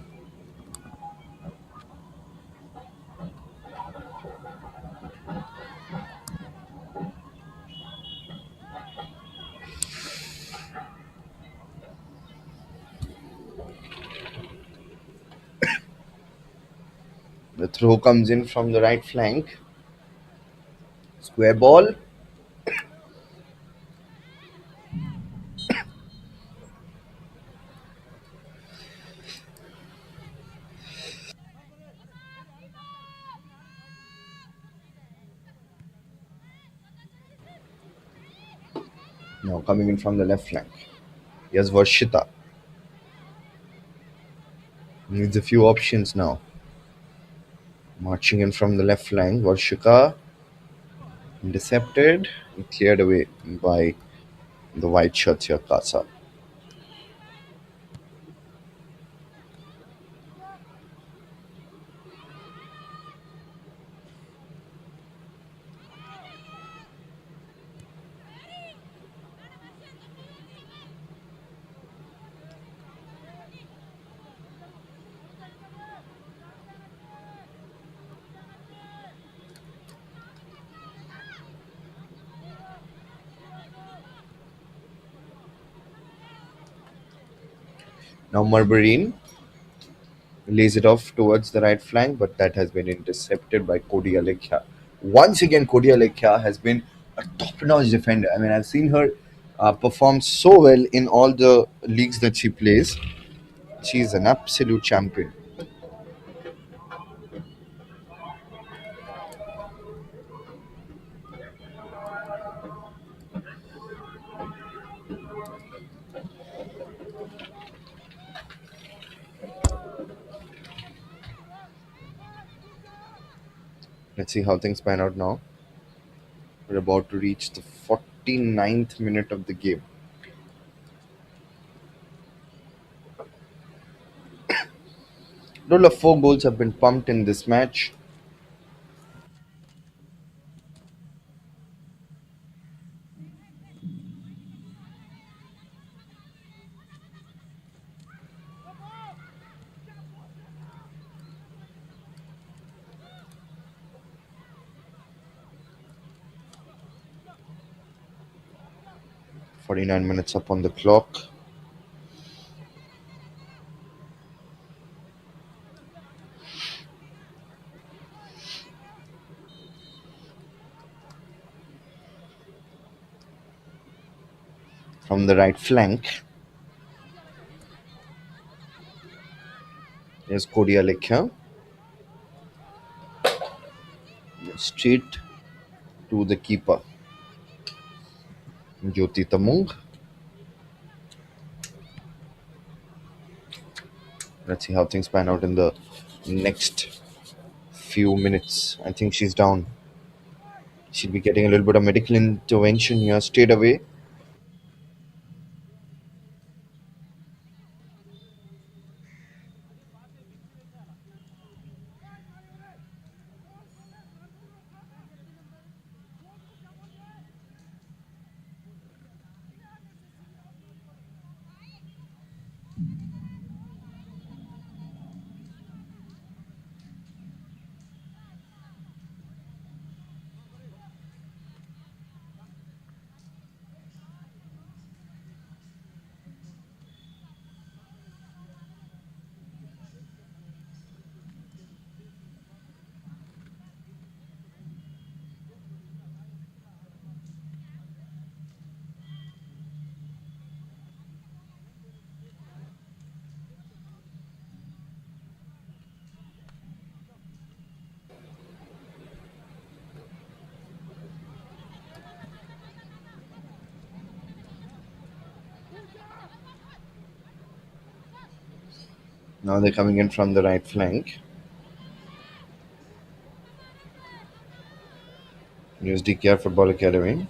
The throw comes in from the right flank. Square ball. Now coming in from the left flank. Here's Varshita. Needs a few options now. Marching in from the left flank. Varshika intercepted and cleared away by the white shirts here, Kasa. Now Marbarine lays it off towards the right flank, but that has been intercepted by Kodi Alekhya. Once again, Kodi Alekhya has been a top-notch defender. I mean, I've seen her perform so well in all the leagues that she plays. She's an absolute champion. Let's see how things pan out now. We're about to reach the 49th minute of the game. Total of 4 goals have been pumped in this match. 49 minutes up on the clock. From the right flank, there's Cody Alekha. Straight to the keeper, Jyoti Tamung. Let's see how things pan out in the next few minutes. I think she's down. She'll be getting a little bit of medical intervention here straight away. Now they're coming in from the right flank. Here's DKR Football Academy.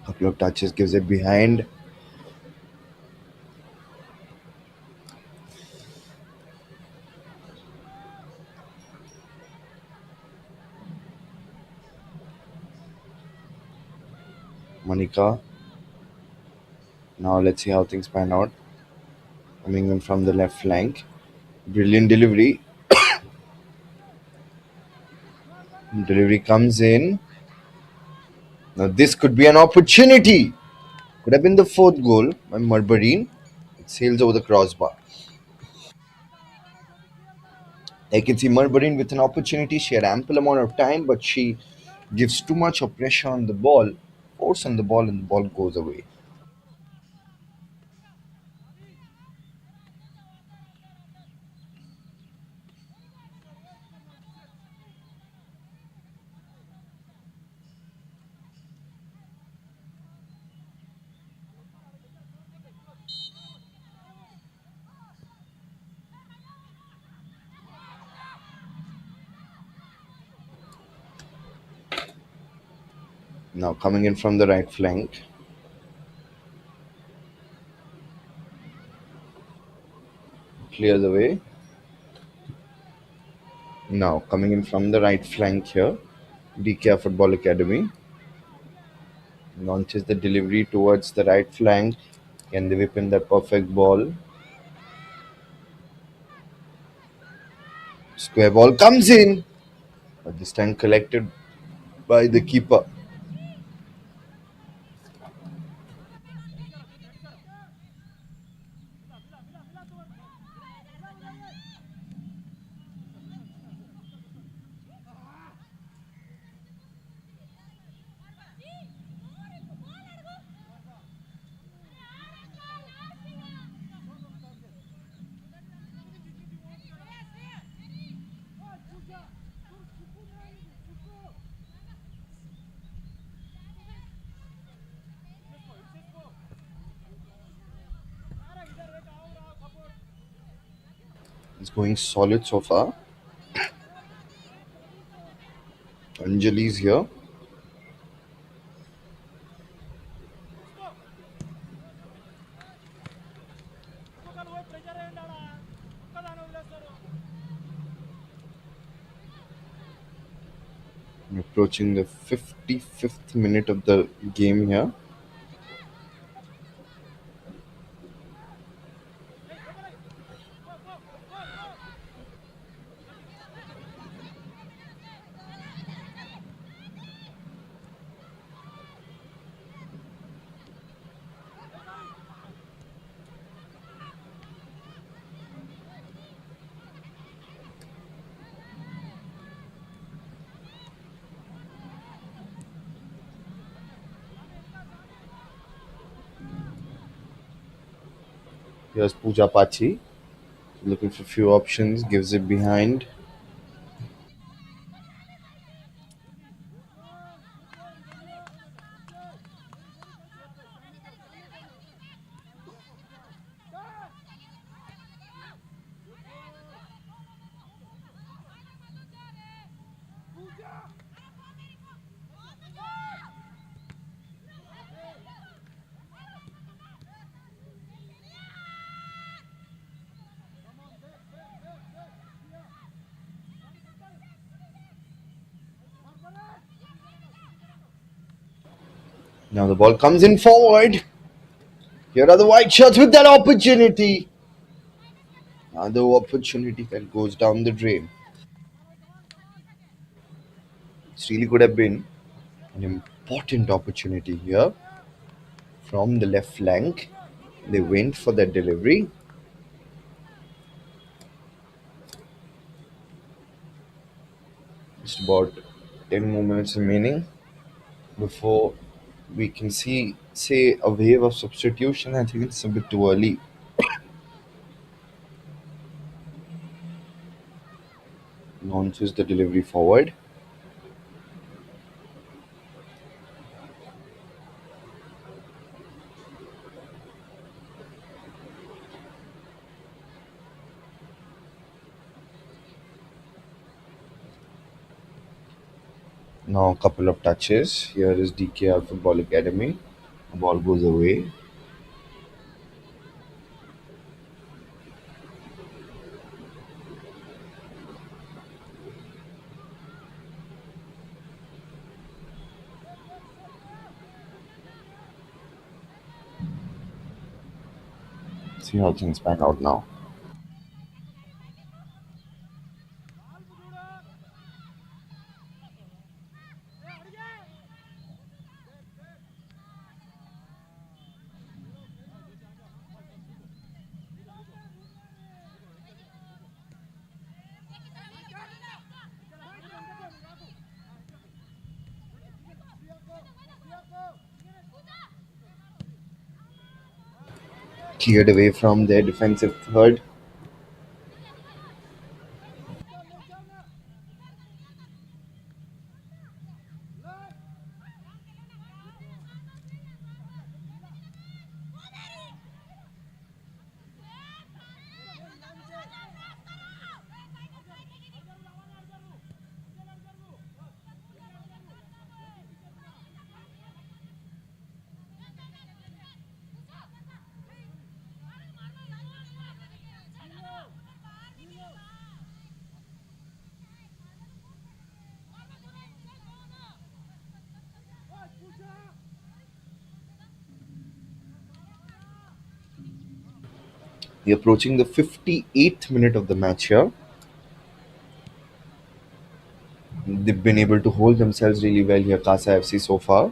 Couple of touches gives it behind. Monica. Now let's see how things pan out. Coming in from the left flank. Brilliant delivery. Delivery comes in. Now this could be an opportunity. Could have been the fourth goal by Marbarine. It sails over the crossbar. I can see Marbarine with an opportunity. She had ample amount of time, but she gives too much of pressure on the ball, force on the ball, and the ball goes away. Now coming in from the right flank. Clear the way. Now coming in from the right flank here. DKR Football Academy launches the delivery towards the right flank. Can they whip in that perfect ball? Square ball comes in, but this time collected by the keeper. It's going solid so far. Anjali's here. Approaching the 55th minute of the game here. Here's Pooja Pachi. Looking for few options, gives it behind. Now the ball comes in forward. Here are the white shirts with that opportunity. Another opportunity that goes down the drain. This really could have been an important opportunity here from the left flank. They went for that delivery. Just about 10 more minutes remaining before we can see, say, a wave of substitution. I think it's a bit too early. Launches the delivery forward. Now a couple of touches. Here is DKR Football Academy. The ball goes away. See how things pan out now. Cleared away from their defensive third. We're approaching the 58th minute of the match here. They've been able to hold themselves really well here, Kasa FC so far.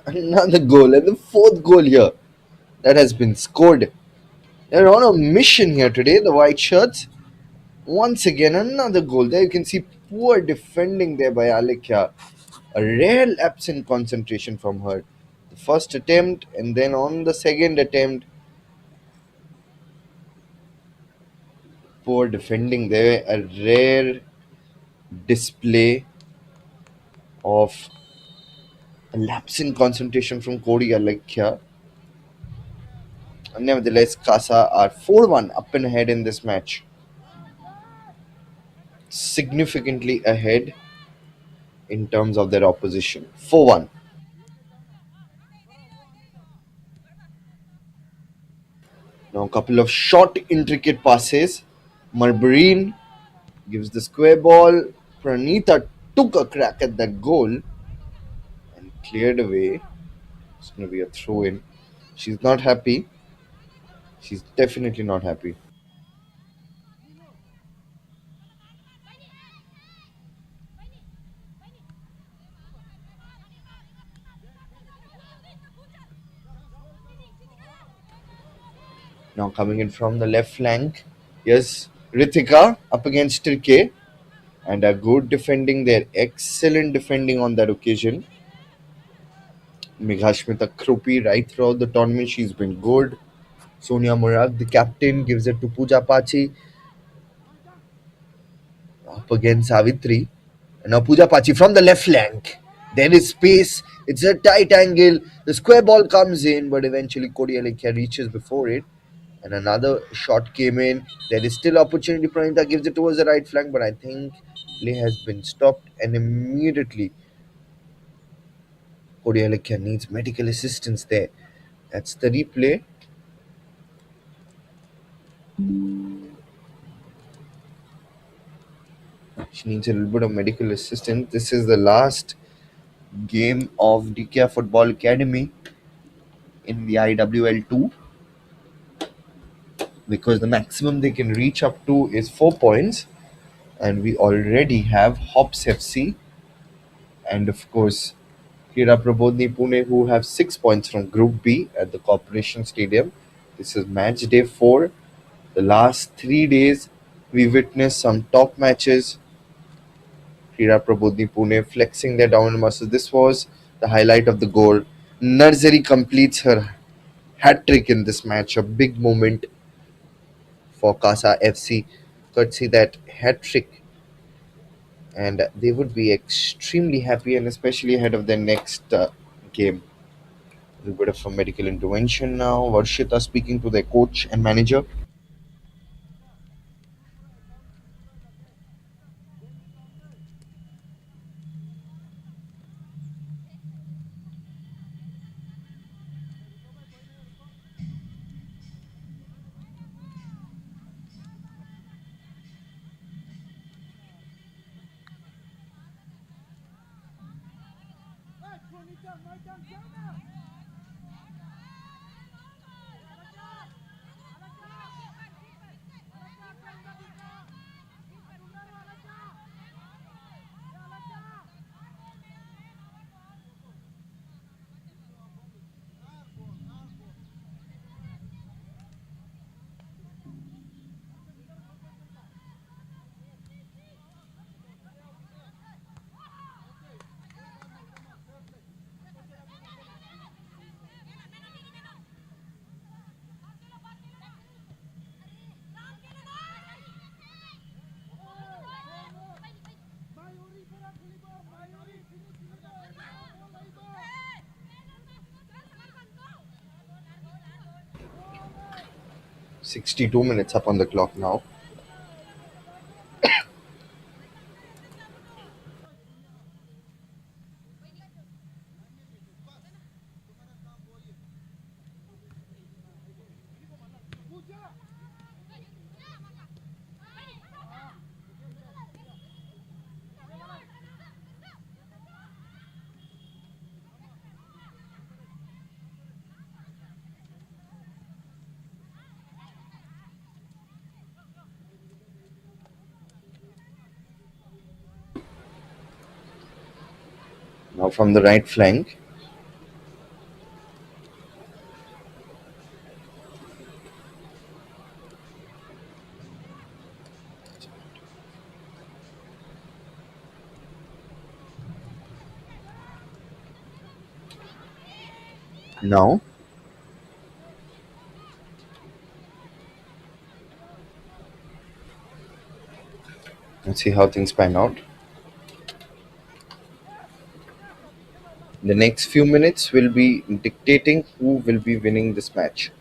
Another goal and the fourth goal here that has been scored. They're on a mission here today, the white shirts. Once again, another goal. There you can see poor defending there by Alekia. A rare lapse in concentration from her. The first attempt and then on the second attempt, Poor defending there. A rare display of a lapse in concentration from Cody Alakia. Nevertheless, Kasa are 4-1 up and ahead in this match. Significantly ahead in terms of their opposition. 4-1. Now, a couple of short, intricate passes. Marbarine gives the square ball. Pranita took a crack at that goal and cleared away. It's going to be a throw in. She's not happy. She's definitely not happy. Now, coming in from the left flank. Yes, Ritika up against Tirke. And a good defending there. Excellent defending on that occasion. Meghashmita Krupi right throughout the tournament. She's been good. Sonia Murag, the captain, gives it to Pooja Pachi up against Savitri. And now Pooja Pachi from the left flank. There is space. It's a tight angle. The square ball comes in, but eventually Cody Alekia reaches before it. And another shot came in. There is still opportunity. Pranita gives it towards the right flank, but I think play has been stopped. And immediately Cody Alekia needs medical assistance there. That's the replay. She needs a little bit of medical assistance. This is the last game of DKR Football Academy in the IWL 2 because the maximum they can reach up to is 4 points, and we already have Hops FC and of course Kira Prabodhni Pune who have 6 points from Group B at the Corporation Stadium. This is match day 4. The last 3 days we witnessed some top matches. Kira Prabodhni Pune flexing their dominant muscles. This was the highlight of the goal. Narzari completes her hat trick in this match, a big moment for Kasa FC, courtesy that hat trick, and they would be extremely happy and especially ahead of their next game. A little bit of a medical intervention now. Varshita speaking to their coach and manager. "62 minutes up on the clock now." Now from the right flank. Now Let's see how things pan out. The next few minutes will be dictating who will be winning this match.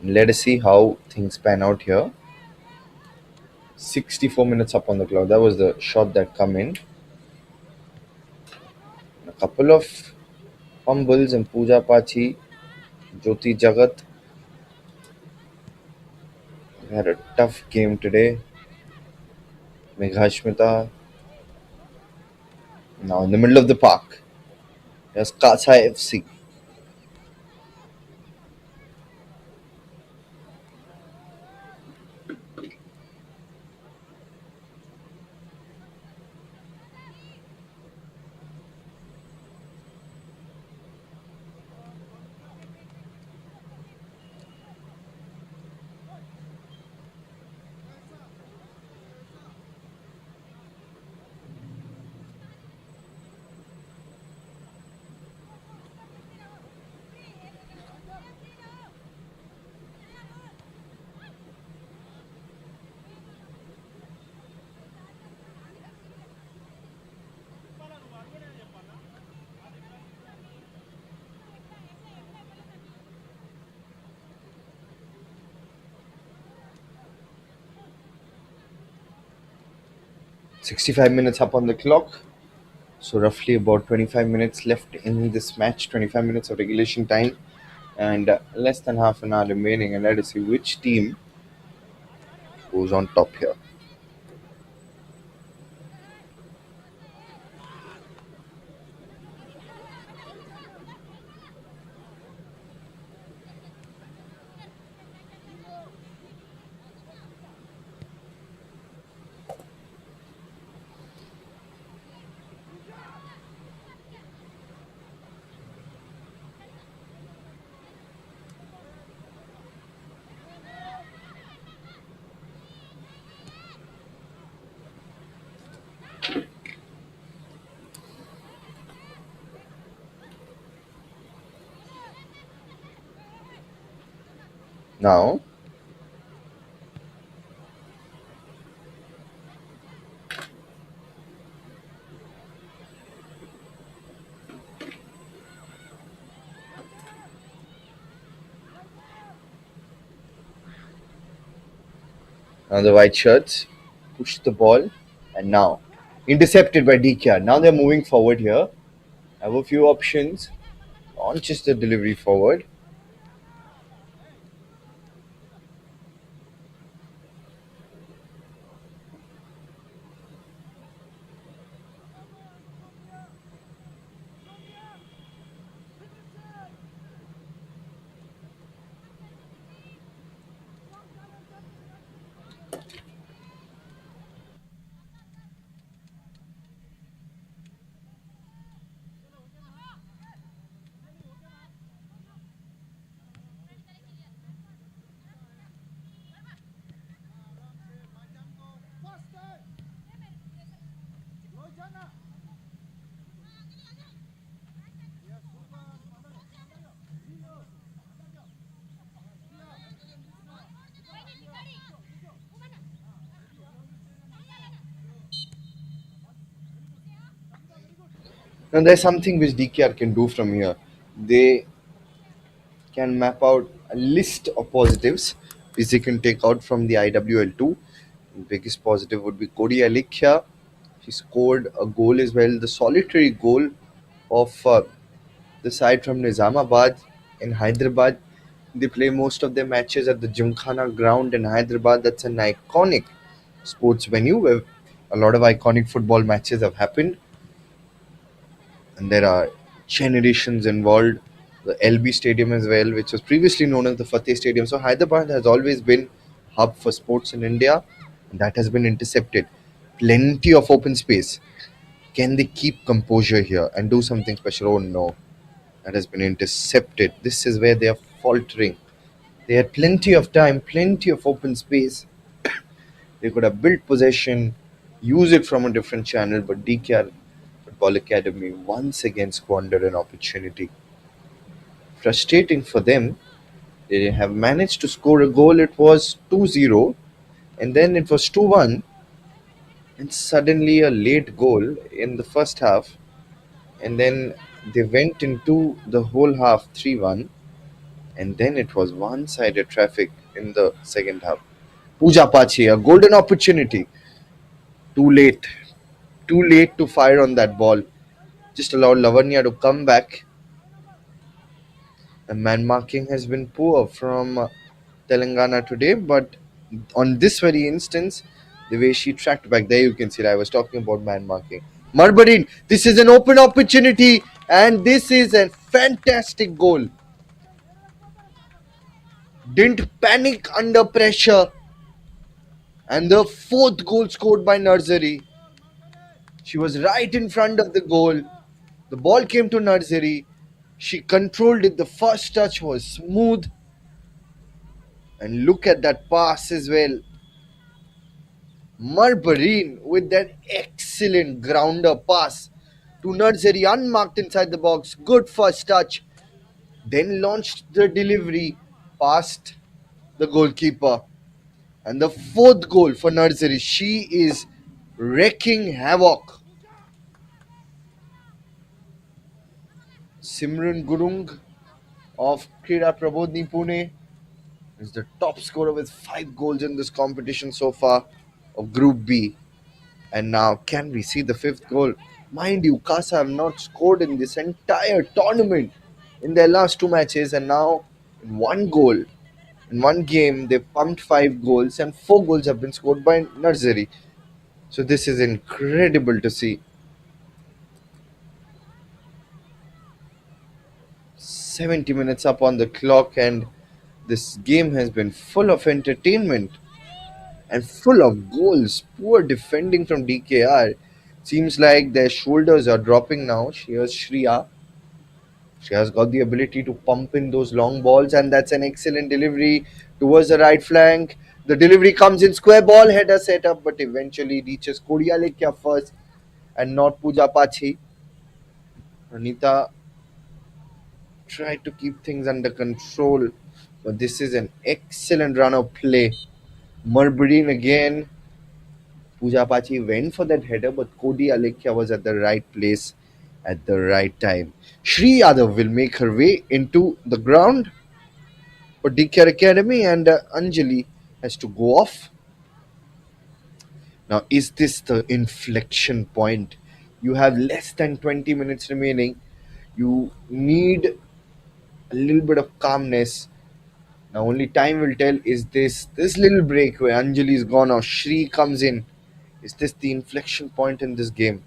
Let us see how things pan out here. 64 minutes up on the clock. That was the shot that come in. A couple of fumbles and Pooja Pachi, Jyoti Jagat had a tough game today. Meghashmita now in the middle of the park. There's Kasa FC. .65 minutes up on the clock. So roughly about 25 minutes left in this match. 25 minutes of regulation time and less than half an hour remaining. And let us see which team goes on top here. Now, the white shirts push the ball and now intercepted by DKR. Now they're moving forward here. Have a few options. Launches the delivery forward. Now there's something which DKR can do from here. They can map out a list of positives which they can take out from the IWL2. The biggest positive would be Kodi Alikhya. He scored a goal as well, the solitary goal of the side from Nizamabad in Hyderabad. They play most of their matches at the Gymkhana ground in Hyderabad. That's an iconic sports venue where a lot of iconic football matches have happened, and there are generations involved. The LB Stadium as well, which was previously known as the Fateh Stadium. So Hyderabad has always been hub for sports in India, and that has been intercepted. Plenty of open space. Can they keep composure here and do something special? Oh no, that has been intercepted. This is where they are faltering. They had plenty of time, plenty of open space. They could have built possession, use it from a different channel, but DKR Football Academy once again squandered an opportunity. Frustrating for them. They have managed to score a goal. It was 2-0, and then it was 2-1. and suddenly a late goal in the first half, and then they went into the whole half 3-1, and then it was one-sided traffic in the second half. Pooja Pachi, a golden opportunity. Too late. Too late to fire on that ball. Just allowed Lavanya to come back. And man marking has been poor from Telangana today, but on this very instance, the way she tracked back, there you can see that I was talking about man marking. Marbarin, this is an open opportunity, and this is a fantastic goal. Didn't panic under pressure, and the fourth goal scored by Narzari. She was right in front of the goal. The ball came to Narzari. She controlled it. The first touch was smooth. And look at that pass as well. Marbarine with that excellent grounder pass to Narzari, unmarked inside the box. Good first touch. Then launched the delivery past the goalkeeper. And the fourth goal for Narzari. She is wreaking havoc. Simran Gurung of Krida Prabodhni Pune is the top scorer with 5 goals in this competition so far of Group B. And now, can we see the fifth goal? Mind you, Kasa have not scored in this entire tournament in their last 2 matches, and now in one goal, in one game, they pumped 5 goals, and 4 goals have been scored by Narzari. So, this is incredible to see. 70 minutes up on the clock, and this game has been full of entertainment and full of goals. Poor defending from DKR. Seems like their shoulders are dropping now. Here's Shriya. She has got the ability to pump in those long balls, and that's an excellent delivery towards the right flank. The delivery comes in square ball, header set up, but eventually reaches Kodialekya first and not Pooja Pachi. Anita tried to keep things under control, but this is an excellent run of play. Marburin again. Pooja Pachi went for that header, but Kodi Alekhya was at the right place at the right time. Shri Yadav will make her way into the ground for DKR Academy, and Anjali has to go off. Now, is this the inflection point? You have less than 20 minutes remaining. You need a little bit of calmness. Now, only time will tell, is this little break where Anjali is gone or Shri comes in? Is this the inflection point in this game?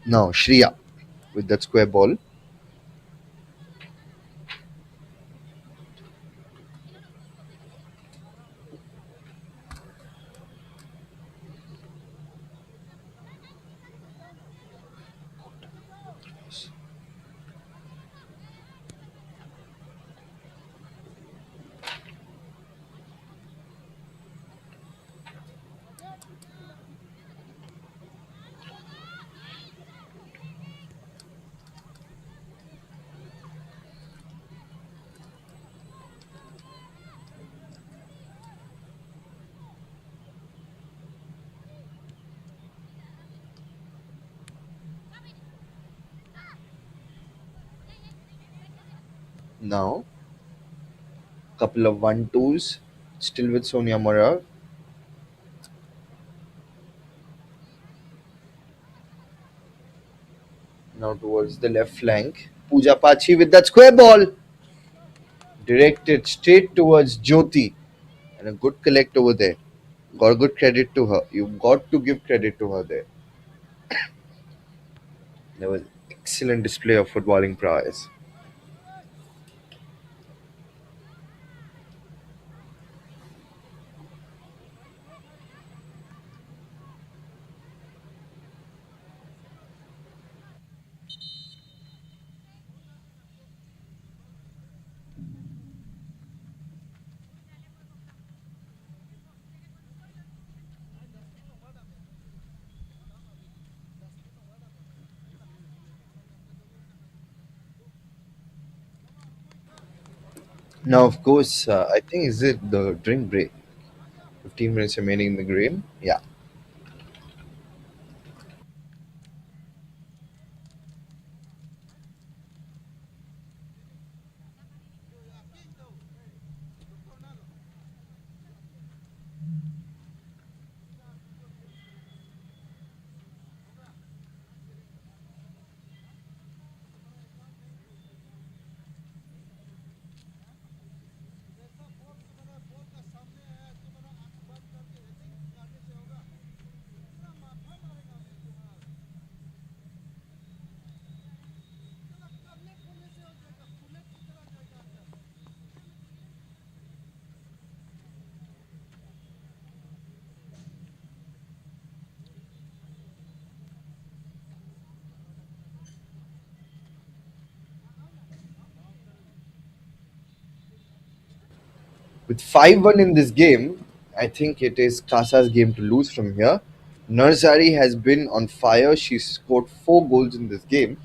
Now, Shriya with that square ball. Now, couple of 1-2s, still with Sonia Mora. Now towards the left flank. Pooja Pachi with that square ball. Directed straight towards Jyoti. And a good collect over there. Got good credit to her. You've got to give credit to her there. There was excellent display of footballing prowess. Now, of course, I think is it the drink break? 15 minutes remaining in the game. Yeah. With 5-1 in this game, I think it is Kasa's game to lose from here. Narzari has been on fire. She scored 4 goals in this game.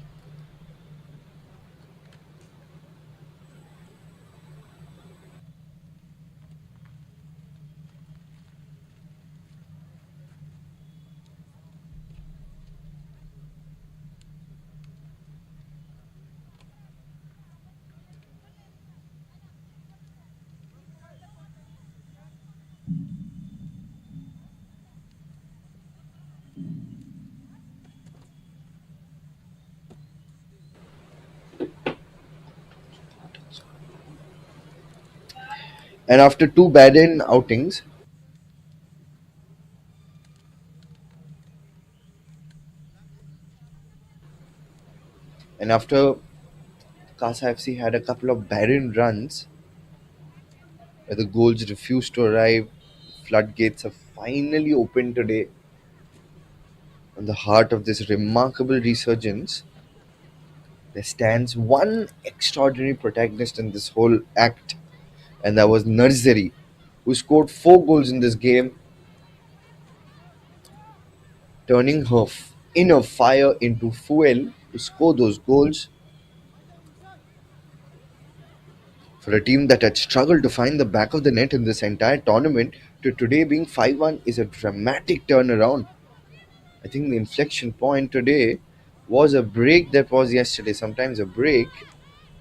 And after two bad in outings, and after Kasa FC had a couple of barren runs where the goals refused to arrive, floodgates have finally opened today. On the heart of this remarkable resurgence, there stands one extraordinary protagonist in this whole act, and that was Narzari, who scored 4 goals in this game, turning her inner fire into fuel to score those goals for a team that had struggled to find the back of the net in this entire tournament. To today being 5-1 is a dramatic turnaround. I think the inflection point today was a break that was yesterday. Sometimes a break,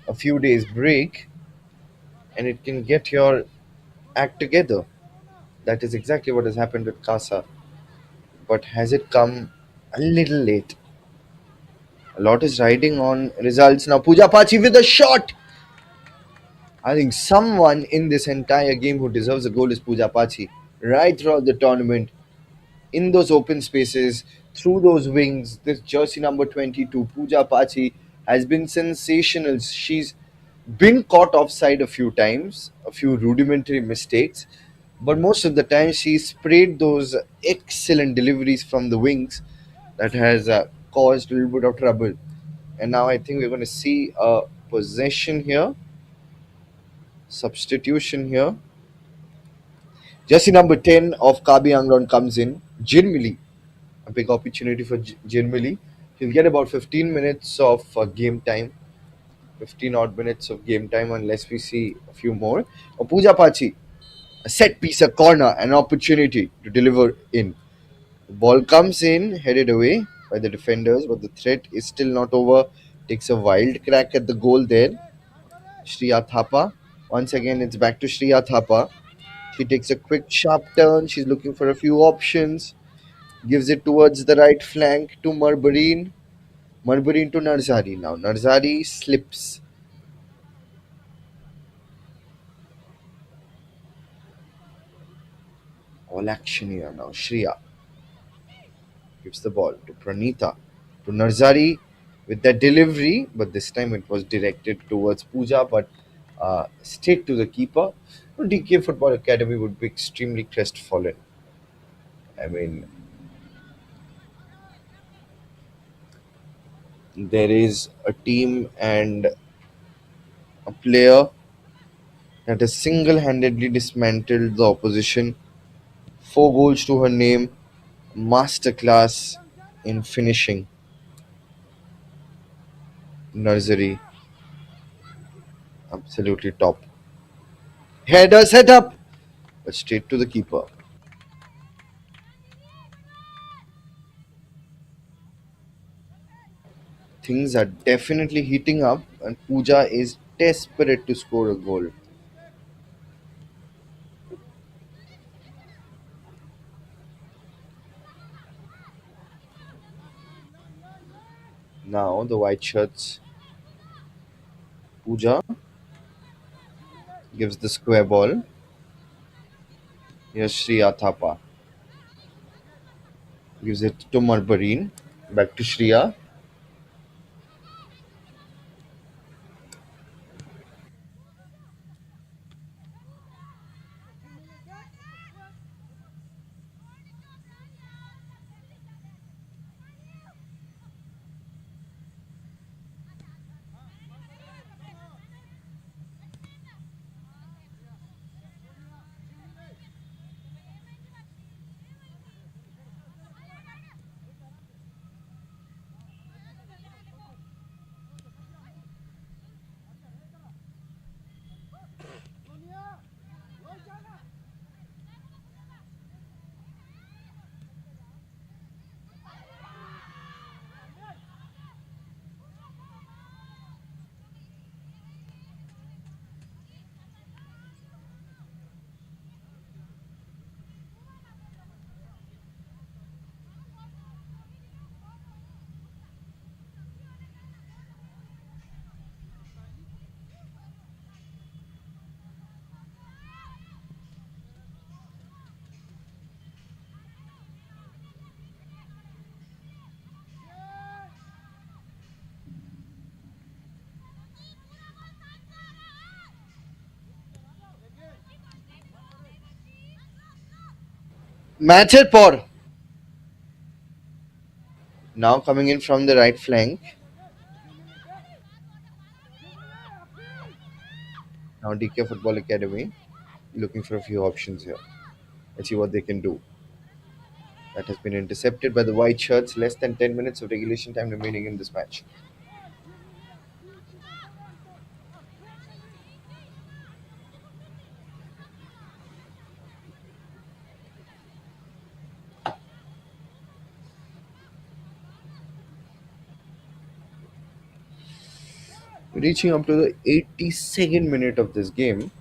a few days break, and it can get your act together. That is exactly what has happened with Casa. But has it come a little late? A lot is riding on results now. Puja Pachi with a shot. I think someone in this entire game who deserves a goal is Puja Pachi. Right throughout the tournament, in those open spaces, through those wings, this jersey number 22, Puja Pachi, has been sensational. She's been caught offside a few times, a few rudimentary mistakes, but most of the time she sprayed those excellent deliveries from the wings that has caused a little bit of trouble. And now I think we're going to see a possession here, substitution here. Jersey number 10 of Kabi Angron comes in. Jirmili, a big opportunity for Jirmili. He'll get about 15 minutes of game time, 15 odd minutes of game time, unless we see a few more. Pooja Pachi, a set piece, a corner, an opportunity to deliver in. The ball comes in, headed away by the defenders, but the threat is still not over. Takes a wild crack at the goal there. Shriya Thapa. Once again, it's back to Shriya Thapa. She takes a quick, sharp turn. She's looking for a few options. Gives it towards the right flank to Marbarine. Marbarine to Narzari. Now, Narzari slips. All action here now. Shriya gives the ball to Pranita, to Narzari with that delivery, but this time it was directed towards Pooja, but straight to the keeper. DK Football Academy would be extremely crestfallen. I mean, there is a team and a player that has single handedly dismantled the opposition. 4 goals to her name, masterclass in finishing. Nursery, absolutely top. Header set up, but straight to the keeper. Things are definitely heating up, and Pooja is desperate to score a goal. Now the white shirts. Pooja gives the square ball. Here's Shriya Thapa. Gives it to Marbarine. Back to Shriya. Match it, por. Now coming in from the right flank. Now DK Football Academy looking for a few options here. Let's see what they can do. That has been intercepted by the white shirts. Less than 10 minutes of regulation time remaining in this match. Reaching up to the 82nd minute of this game.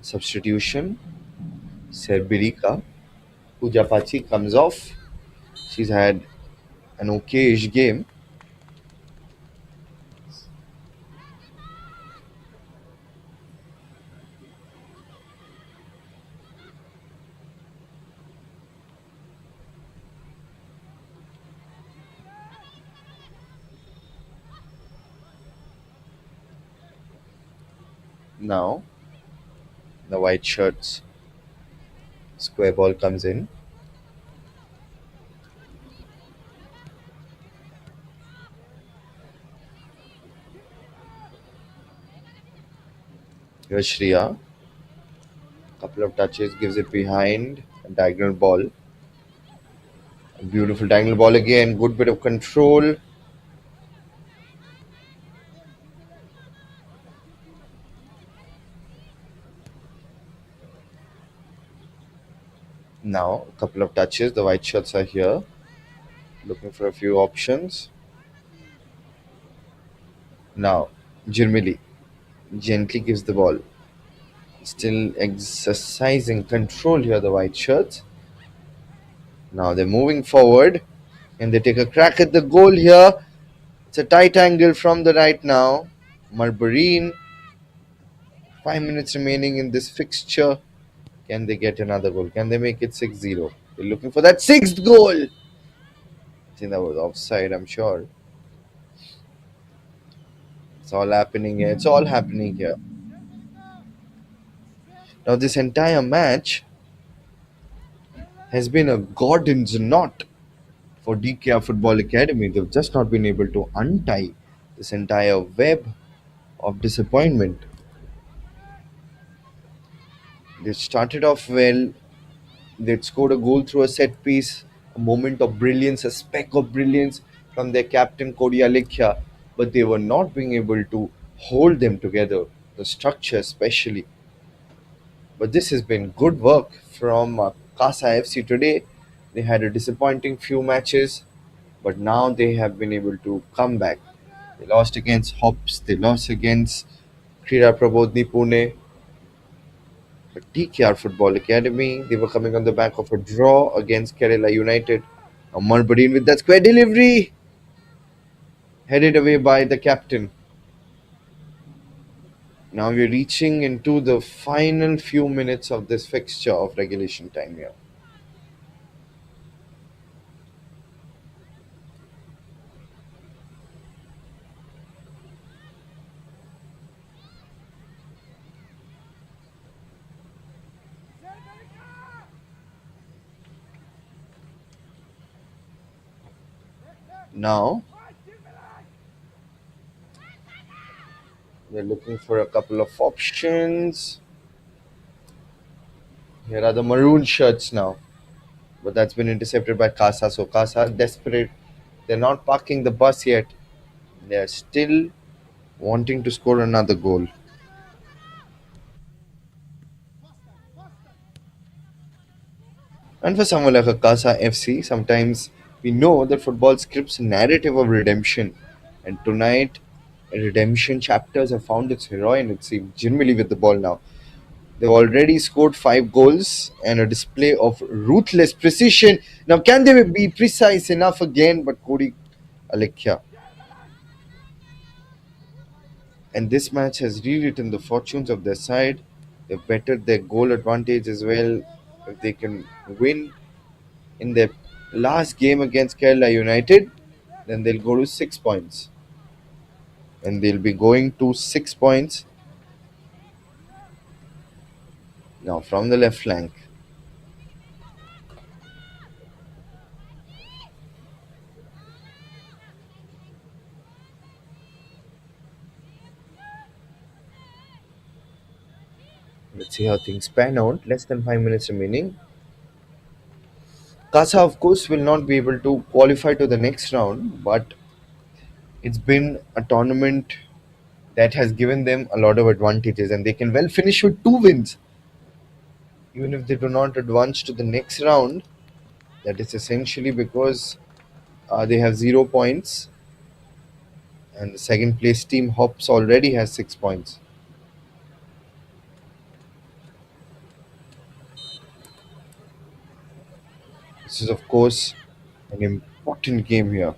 Substitution. Serbirica. Pujapachi comes off. She's had an okayish game. Now the white shirts square ball comes in. Here's Shriya. Couple of touches, gives it behind. A diagonal ball. A beautiful diagonal ball again. Good bit of control. Now a couple of touches. The white shirts are here. Looking for a few options. Now Jirmili gently gives the ball. Still exercising control here, the white shirts. Now they're moving forward and they take a crack at the goal here. It's a tight angle from the right now. Marbarine, 5 minutes remaining in this fixture. Can they get another goal? Can they make it 6-0? They're looking for that sixth goal. I think that was offside, I'm sure. It's all happening here. It's all happening here. Now, this entire match has been a Gordon's knot. for DKR Football Academy. They've just not been able to untie this entire web of disappointment. They started off well. They'd scored a goal through a set piece, a moment of brilliance, a speck of brilliance from their captain Kodi Alekhya, but they were not being able to hold them together, the structure especially. But this has been good work from Kasa FC today. They had a disappointing few matches, but now they have been able to come back. They lost against Hops, they lost against Krida Prabodhni Pune, but TKR Football Academy, they were coming on the back of a draw against Kerala United. Amar Badin with that square delivery, headed away by the captain. Now we're reaching into the final few minutes of this fixture of regulation time here. Now we're looking for a couple of options. Here are the maroon shirts now, but that's been intercepted by Kasa. So Kasa desperate. They're not parking the bus yet. They're still wanting to score another goal. And for someone like a Kasa FC, sometimes we know that football scripts a narrative of redemption. And tonight, redemption chapters have found its heroine, it seems, generally with the ball now. They've already scored 5 goals and a display of ruthless precision. Now, can they be precise enough again? But Kodi Alekhya. And this match has rewritten the fortunes of their side. They've bettered their goal advantage as well. If they can win in their last game against Kerala United, then they'll go to 6 points. And they'll be going to 6 points now from the left flank. Let's see how things pan out. Less than 5 minutes remaining. Kasa, of course, will not be able to qualify to the next round, but it's been a tournament that has given them a lot of advantages, and they can well finish with 2 wins. Even if they do not advance to the next round, that is essentially because they have 0 points, and the second place team Hops already has 6 points. This is, of course, an important game here.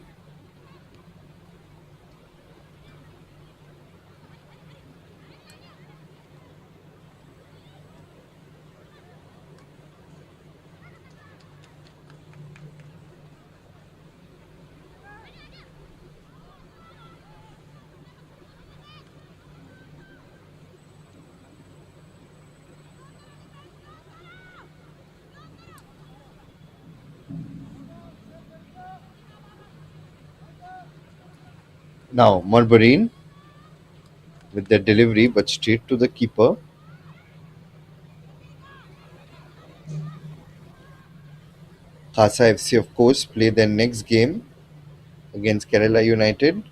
Now, Marbarine with the delivery, but straight to the keeper. Kasa FC, of course, play their next game against Kerala United.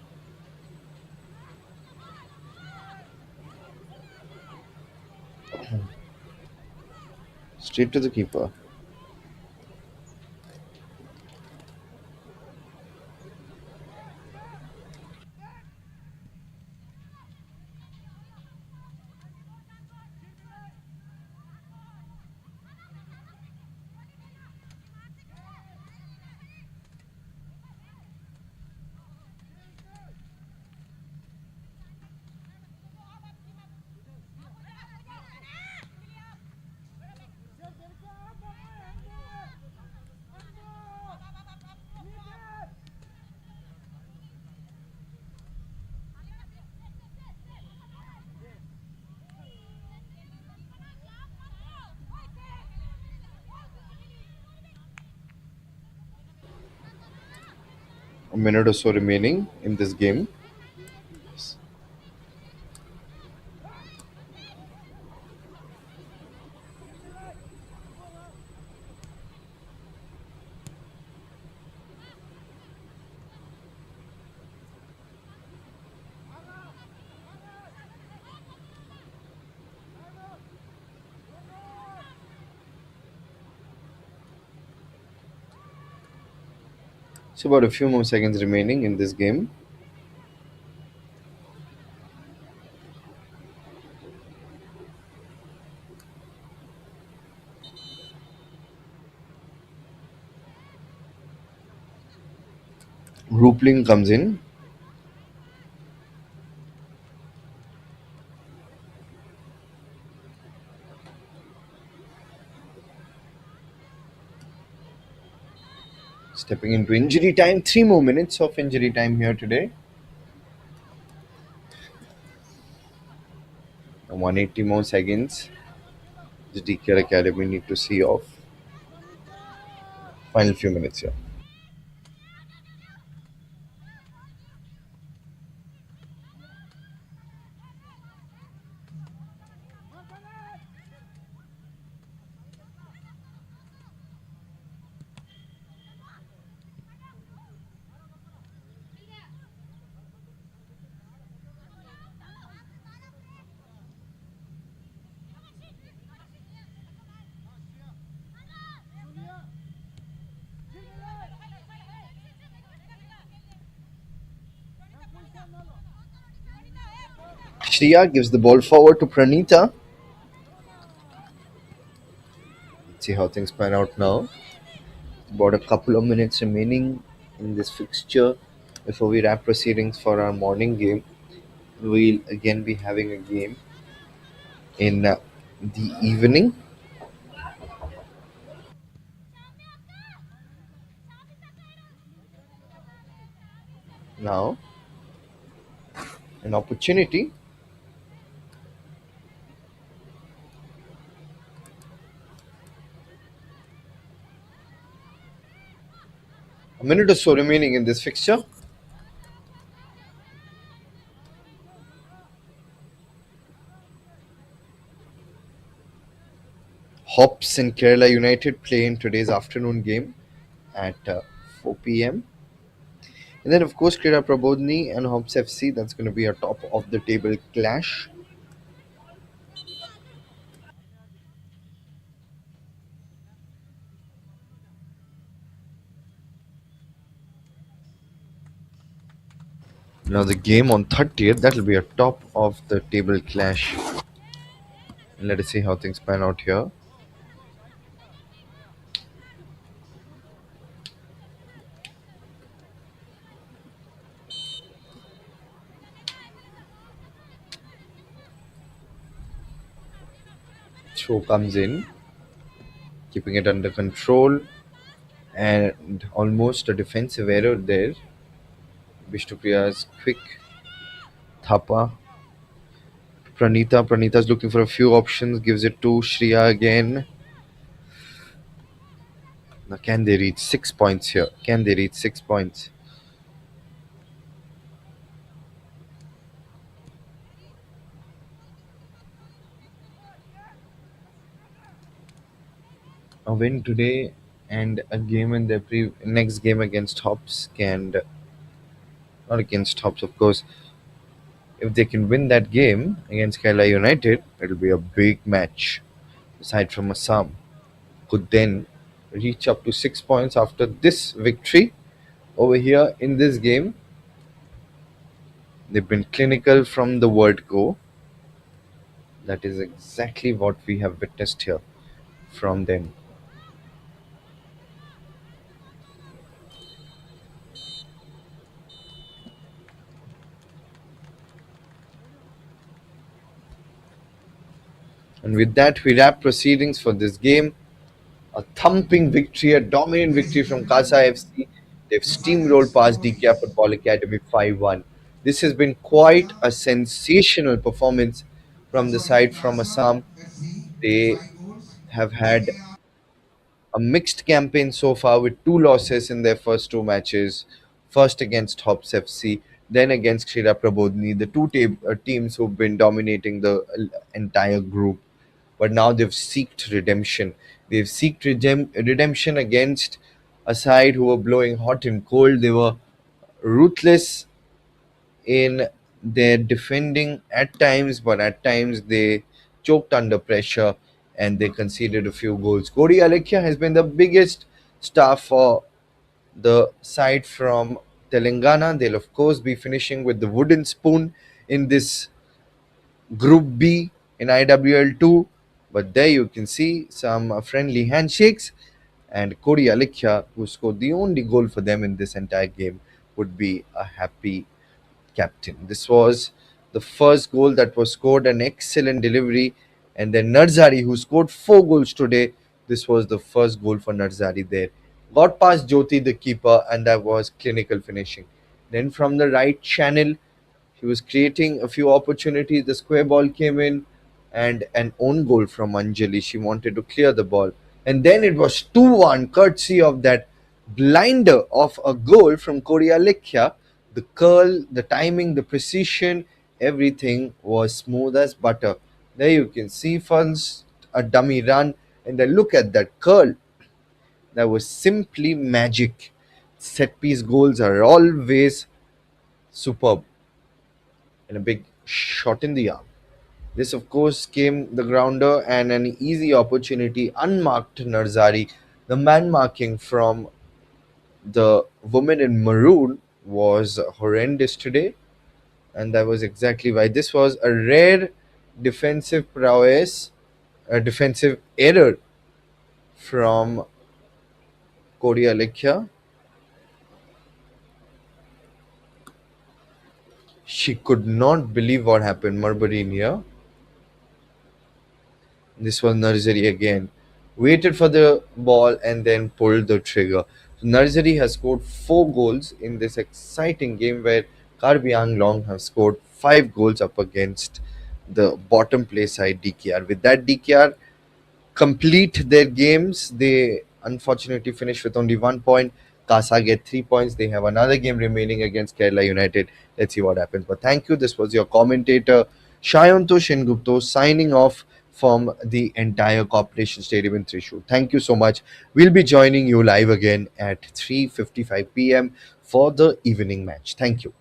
Straight to the keeper. A minute or so remaining in this game. So about a few more seconds remaining in this game. Rupling comes in. Stepping into injury time. 3 more minutes of injury time here today. 180 more seconds. The DKR Academy need to see off. Final few minutes here. Shriya gives the ball forward to Pranita. Let's see how things pan out now. About a couple of minutes remaining in this fixture before we wrap proceedings for our morning game. We'll again be having a game in the evening now. An opportunity. A minute or so remaining in this fixture. Hops and Kerala United play in today's afternoon game at 4 p.m. And then, of course, Krida Prabodhini and Hops FC. That's going to be a top of the table clash. Now, the game on 30th, that'll be a top of the table clash. And let us see how things pan out here. Throw comes in, keeping it under control, and almost a defensive error there. Vishnupriya's quick thapa. Pranita's looking for a few options, gives it to Shriya again. Now, can they reach 6 points here? Can they reach 6 points? A win today and a game in their next game against Hops can, not against Hops, of course. If they can win that game against Kerala United, it'll be a big match. Aside from Assam, could then reach up to 6 points after this victory over here in this game. They've been clinical from the word go. That is exactly what we have witnessed here from them. And with that, we wrap proceedings for this game. A thumping victory, a dominant victory from Kasa FC. They've steamrolled past DKR Football Academy 5-1. This has been quite a sensational performance from the side from Assam. They have had a mixed campaign so far with two losses in their first two matches. first against Hops FC, then against Kshira Prabodhini, the teams who've been dominating the entire group. But now they've seeked redemption. They've seeked redemption against a side who were blowing hot and cold. They were ruthless in their defending at times, but at times they choked under pressure and they conceded a few goals. Cody Alekia has been the biggest star for the side from Telangana. They'll, of course, be finishing with the wooden spoon in this Group B in IWL 2. But there you can see some friendly handshakes. And Cody Alekia, who scored the only goal for them in this entire game, would be a happy captain. This was the first goal that was scored, an excellent delivery. And then Narzari, who scored 4 goals today, this was the first goal for Narzari there. Got past Jyoti, the keeper, and that was clinical finishing. Then from the right channel, he was creating a few opportunities. The square ball came in and an own goal from Anjali. She wanted to clear the ball. And then it was 2-1, courtesy of that blinder of a goal from Korea Likhya. The curl, the timing, the precision, everything was smooth as butter. There you can see first a dummy run, and then look at that curl. That was simply magic. Set piece goals are always superb and a big shot in the arm. This, of course, came the grounder and an easy opportunity. Unmarked Narzari. The man marking from the woman in maroon was horrendous today, and that was exactly why. This was a rare defensive prowess, a defensive error from Korea Lekhya. She could not believe what happened. Marbury here. This was Narzari again. Waited for the ball and then pulled the trigger. So Narzari has scored 4 goals in this exciting game where Karbi Anglong have scored 5 goals up against the bottom place side DKR. With that, DKR complete their games. They unfortunately finished with only 1 point. Kasa get 3 points. They have another game remaining against Kerala United. Let's see what happens. But thank you. This was your commentator, Shayanto Shingupto, signing off from the entire Corporation Stadium in Thrissur. Thank you so much. We'll be joining you live again at 3:55 p.m. for the evening match. Thank you.